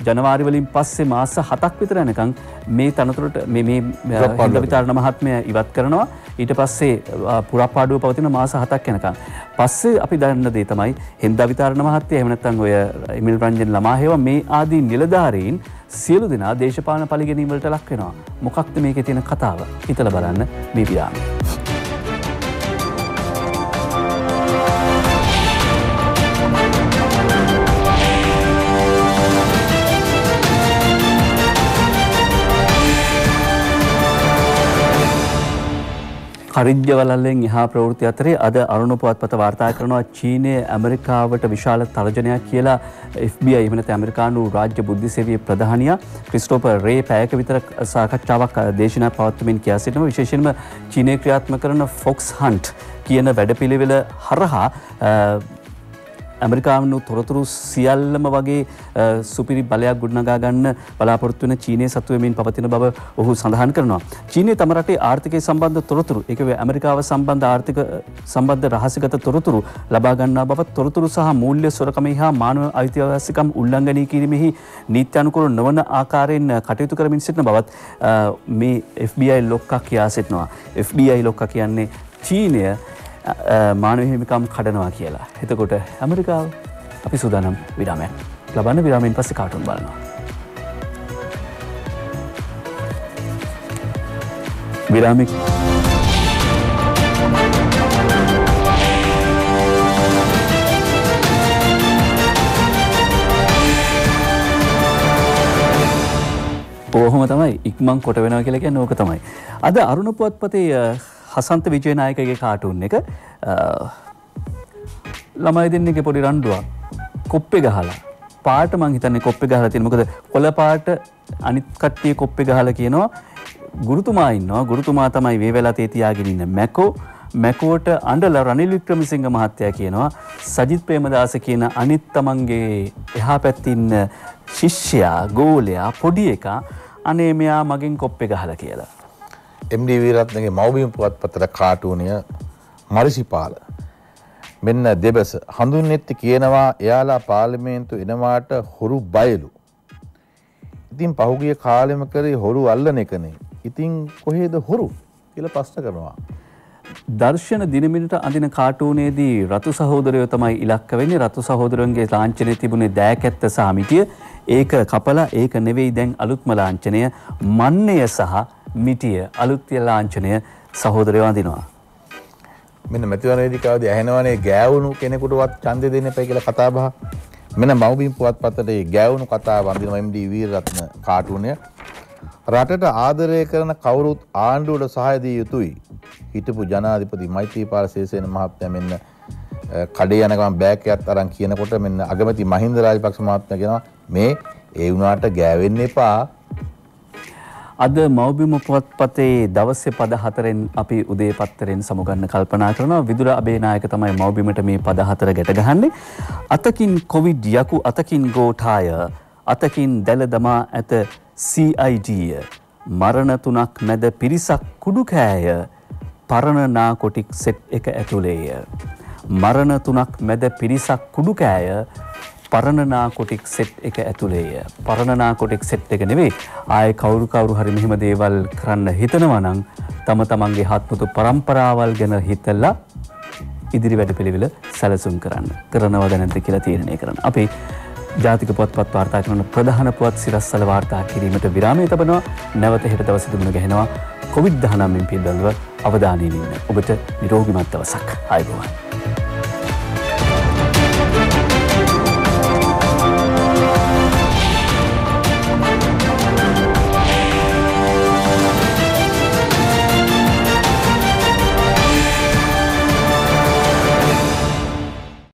ජනවාරි වලින් පස්සේ මාස 7ක් විතර යනකම් මේ තනතුරට මේ හින්දාවිතාරණ මහත්මයා ඉවත් කරනවා. ඊට පස්සේ පුරාපාඩුව පවතින මාස 7ක් යනකම්. පස්සේ අපි දන්න දේ තමයි හින්දාවිතාරණ මහත්මයා එහෙම නැත්නම් ඔය එමිල් රංජන් ළමාහේව මේ ආදී නිලධාරීන් සියලු දෙනා දේශපාලන පරිගැනීම් වලට ලක් වෙනවා. මොකක්ද මේකේ තියෙන කතාව? හිතලා බලන්න මේ විරාමය. හරිජ්‍ය වලල්ලෙන් එහා ප්‍රවෘත්ති අතරේ අද අරුණ පුවත්පත වාර්තා කරනවා චීනය ඇමරිකාවට විශාල තර්ජනයක් කියලා FBI එහෙම නැත්නම් ඇමරිකානු රාජ්‍ය බුද්ධි සේවයේ ප්‍රධානියා ක්‍රිස්ටෝපර් රේ පැයක විතර සාකච්ඡාවක් දේශනා පවත්වමින් කියා සිටිනවා. විශේෂයෙන්ම චීනය ක්‍රියාත්මක කරන ෆොක්ස් හන්ට් කියන වැඩපිළිවෙල හරහා ඇමරිකානු තොරතුරු සියල්ලම වගේ සුපිරි බලයක් ගොඩනගා ගන්න බලාපොරොත්තු වෙන චීනයේ සතු වෙමින් පවතින බව ඔහු සඳහන් කරනවා. චීනය තම රටේ ආර්ථිකය සම්බන්ධ තොරතුරු, ඒක වේ ඇමරිකාව සම්බන්ධ ආර්ථික සම්බන්ධ රහසිගත තොරතුරු ලබා ගන්නා බව, තොරතුරු සහ මූල්‍ය සොරකමෙහි හා මානව අයිතිවාසිකම් උල්ලංඝනය කිරීමෙහි නීති අනුකූල නොවන ආකාරයෙන් කටයුතු කරමින් සිටින බවත් මේ FBI ලොක්කා කියා සිටිනවා. FBI ලොක්කා කියන්නේ චීනය මානව හිමිකම් කඩනවා කියලා. එතකොට ඇමරිකාව අපි සූදානම් විරාමයක් ලබන්න. විරාමයෙන් පස්සේ කාටුන් බලනවා. විරාමයක් ඕහොම තමයි ඉක්මන් කොට වෙනවා කියලා කියන්නේ ඕක තමයි. අද අරුණ පුවත්පතේ හසන්ත විජේනායකගේ කාටුන් එක ළමයි දෙන්නෙක්ගේ පොඩි රණ්ඩුවක් කොප්පේ ගහලා පාට මං හිතන්නේ කොප්පේ ගහලා තියෙන මොකද කොළ පාට අනිත් කට්ටිය කොප්පේ ගහලා කියනවා ගුරුතුමා ඉන්නවා ගුරුතුමා තමයි මේ වෙලාවේ තියාගෙන ඉන්න මැකෝට අඬලා රනිල් වික්‍රමසිංහ මහත්තයා කියනවා සජිත් ප්‍රේමදාස කියන අනිත් තමන්ගේ එහා පැත්තේ ඉන්න ශිෂ්‍යයා ගෝලයා පොඩි එකා අනේ මෙයා මගෙන් කොප්පේ ගහලා කියලා. MD වීරත්නගේ මව්බිම් පුවත්පතට කාටුනිය මරිසිපාල මෙන්න දෙබස හඳුන්නෙත්ති කියනවා එයාලා පාර්ලිමේන්තු එනවාට හොරු බයලු. ඉතින් පහුගිය කාලෙම කරේ හොරු අල්ලන එකනේ. ඉතින් කොහේද හොරු කියලා ප්‍රශ්න කරනවා. දර්ශන දිනමිනට අඳින කාටුනේදී රතු සහෝදරයෝ තමයි ඉලක්ක වෙන්නේ. රතු සහෝදරයන්ගේ ලාංඡනයේ තිබුණේ දෑකැත්ත සහ මිටිය. ඒක කපලා ඒක නෙවෙයි දැන් අලුත්ම ලාංඡනය මන්නය සහ මිටිය අලුත් ලාංඡනය සහෝදරයෝ අඳිනවා. මෙන්න මැතිවරණ වේදිකාවේදී ඇහෙනවනේ ගෑවුණු කෙනෙකුටවත් ඡන්දෙ දෙන්න එපා කියලා කතා බහ. මෙන්න මව්බිම් පුවත්පතේ ගෑවුණු කතාව අඳිනවා MD වීරරත්න කාටුනය. රටට ආදරය කරන කවුරුත් ආණ්ඩුවට සහාය දිය යුතුයි. හිටපු ජනාධිපති මෛත්‍රීපාල සිරිසේන මහත්මයා මෙන්න කඩේ යන ගමන් බෑග් එකක් අරන් කියනකොට මෙන්න අගමැති මහින්ද රාජපක්ෂ මහත්මයා කියනවා මේ ඒ වුණාට ගෑවෙන්න එපා. අද මව්බිම පුවත්පතේ දවසේ පද 4න් අපි උදේ පත්තරෙන් සමුගන්න කල්පනා කරනවා. විදුර අබේනායක තමයි මව්බිමට මේ පද 4 ගැට ගහන්නේ. අතකින් කොවිඩ් යකු අතකින් ගෝඨාය අතකින් දැල දමා ඇත CID මරණ 3ක් මැද පිරිසක් කුඩු කෑය පරණ නාකොටික් සෙට් එක ඇතුළේය. මරණ 3ක් මැද පිරිසක් කුඩු කෑය පරණ නාකොටික් සෙට් එක ඇතුළේය. පරණ නාකොටික් සෙට් එක නෙවෙයි ආයේ කවුරු හරි මෙහෙම දේවල් කරන්න හිතනවා නම් තම තමන්ගේ හත්මුතු પરම්පරාවල් ගැන හිතලා ඉදිරි වැඩපිළිවෙල සැලසුම් කරනවද නැද්ද කියලා තීරණය කරන්න. අපි ජාතික පුවත්පත් වාර්තා කරන ප්‍රධාන පුවත් සිරස්වල වාර්තා කිරීමට විරාමය තබනවා. නැවත හෙට දවසේ දුමුණ ගැහෙනවා. COVID-19 පිළිබඳව අවධානයෙන් ඉන්න ඔබට නිරෝගීමත් දවසක්. ආයුබෝවන්.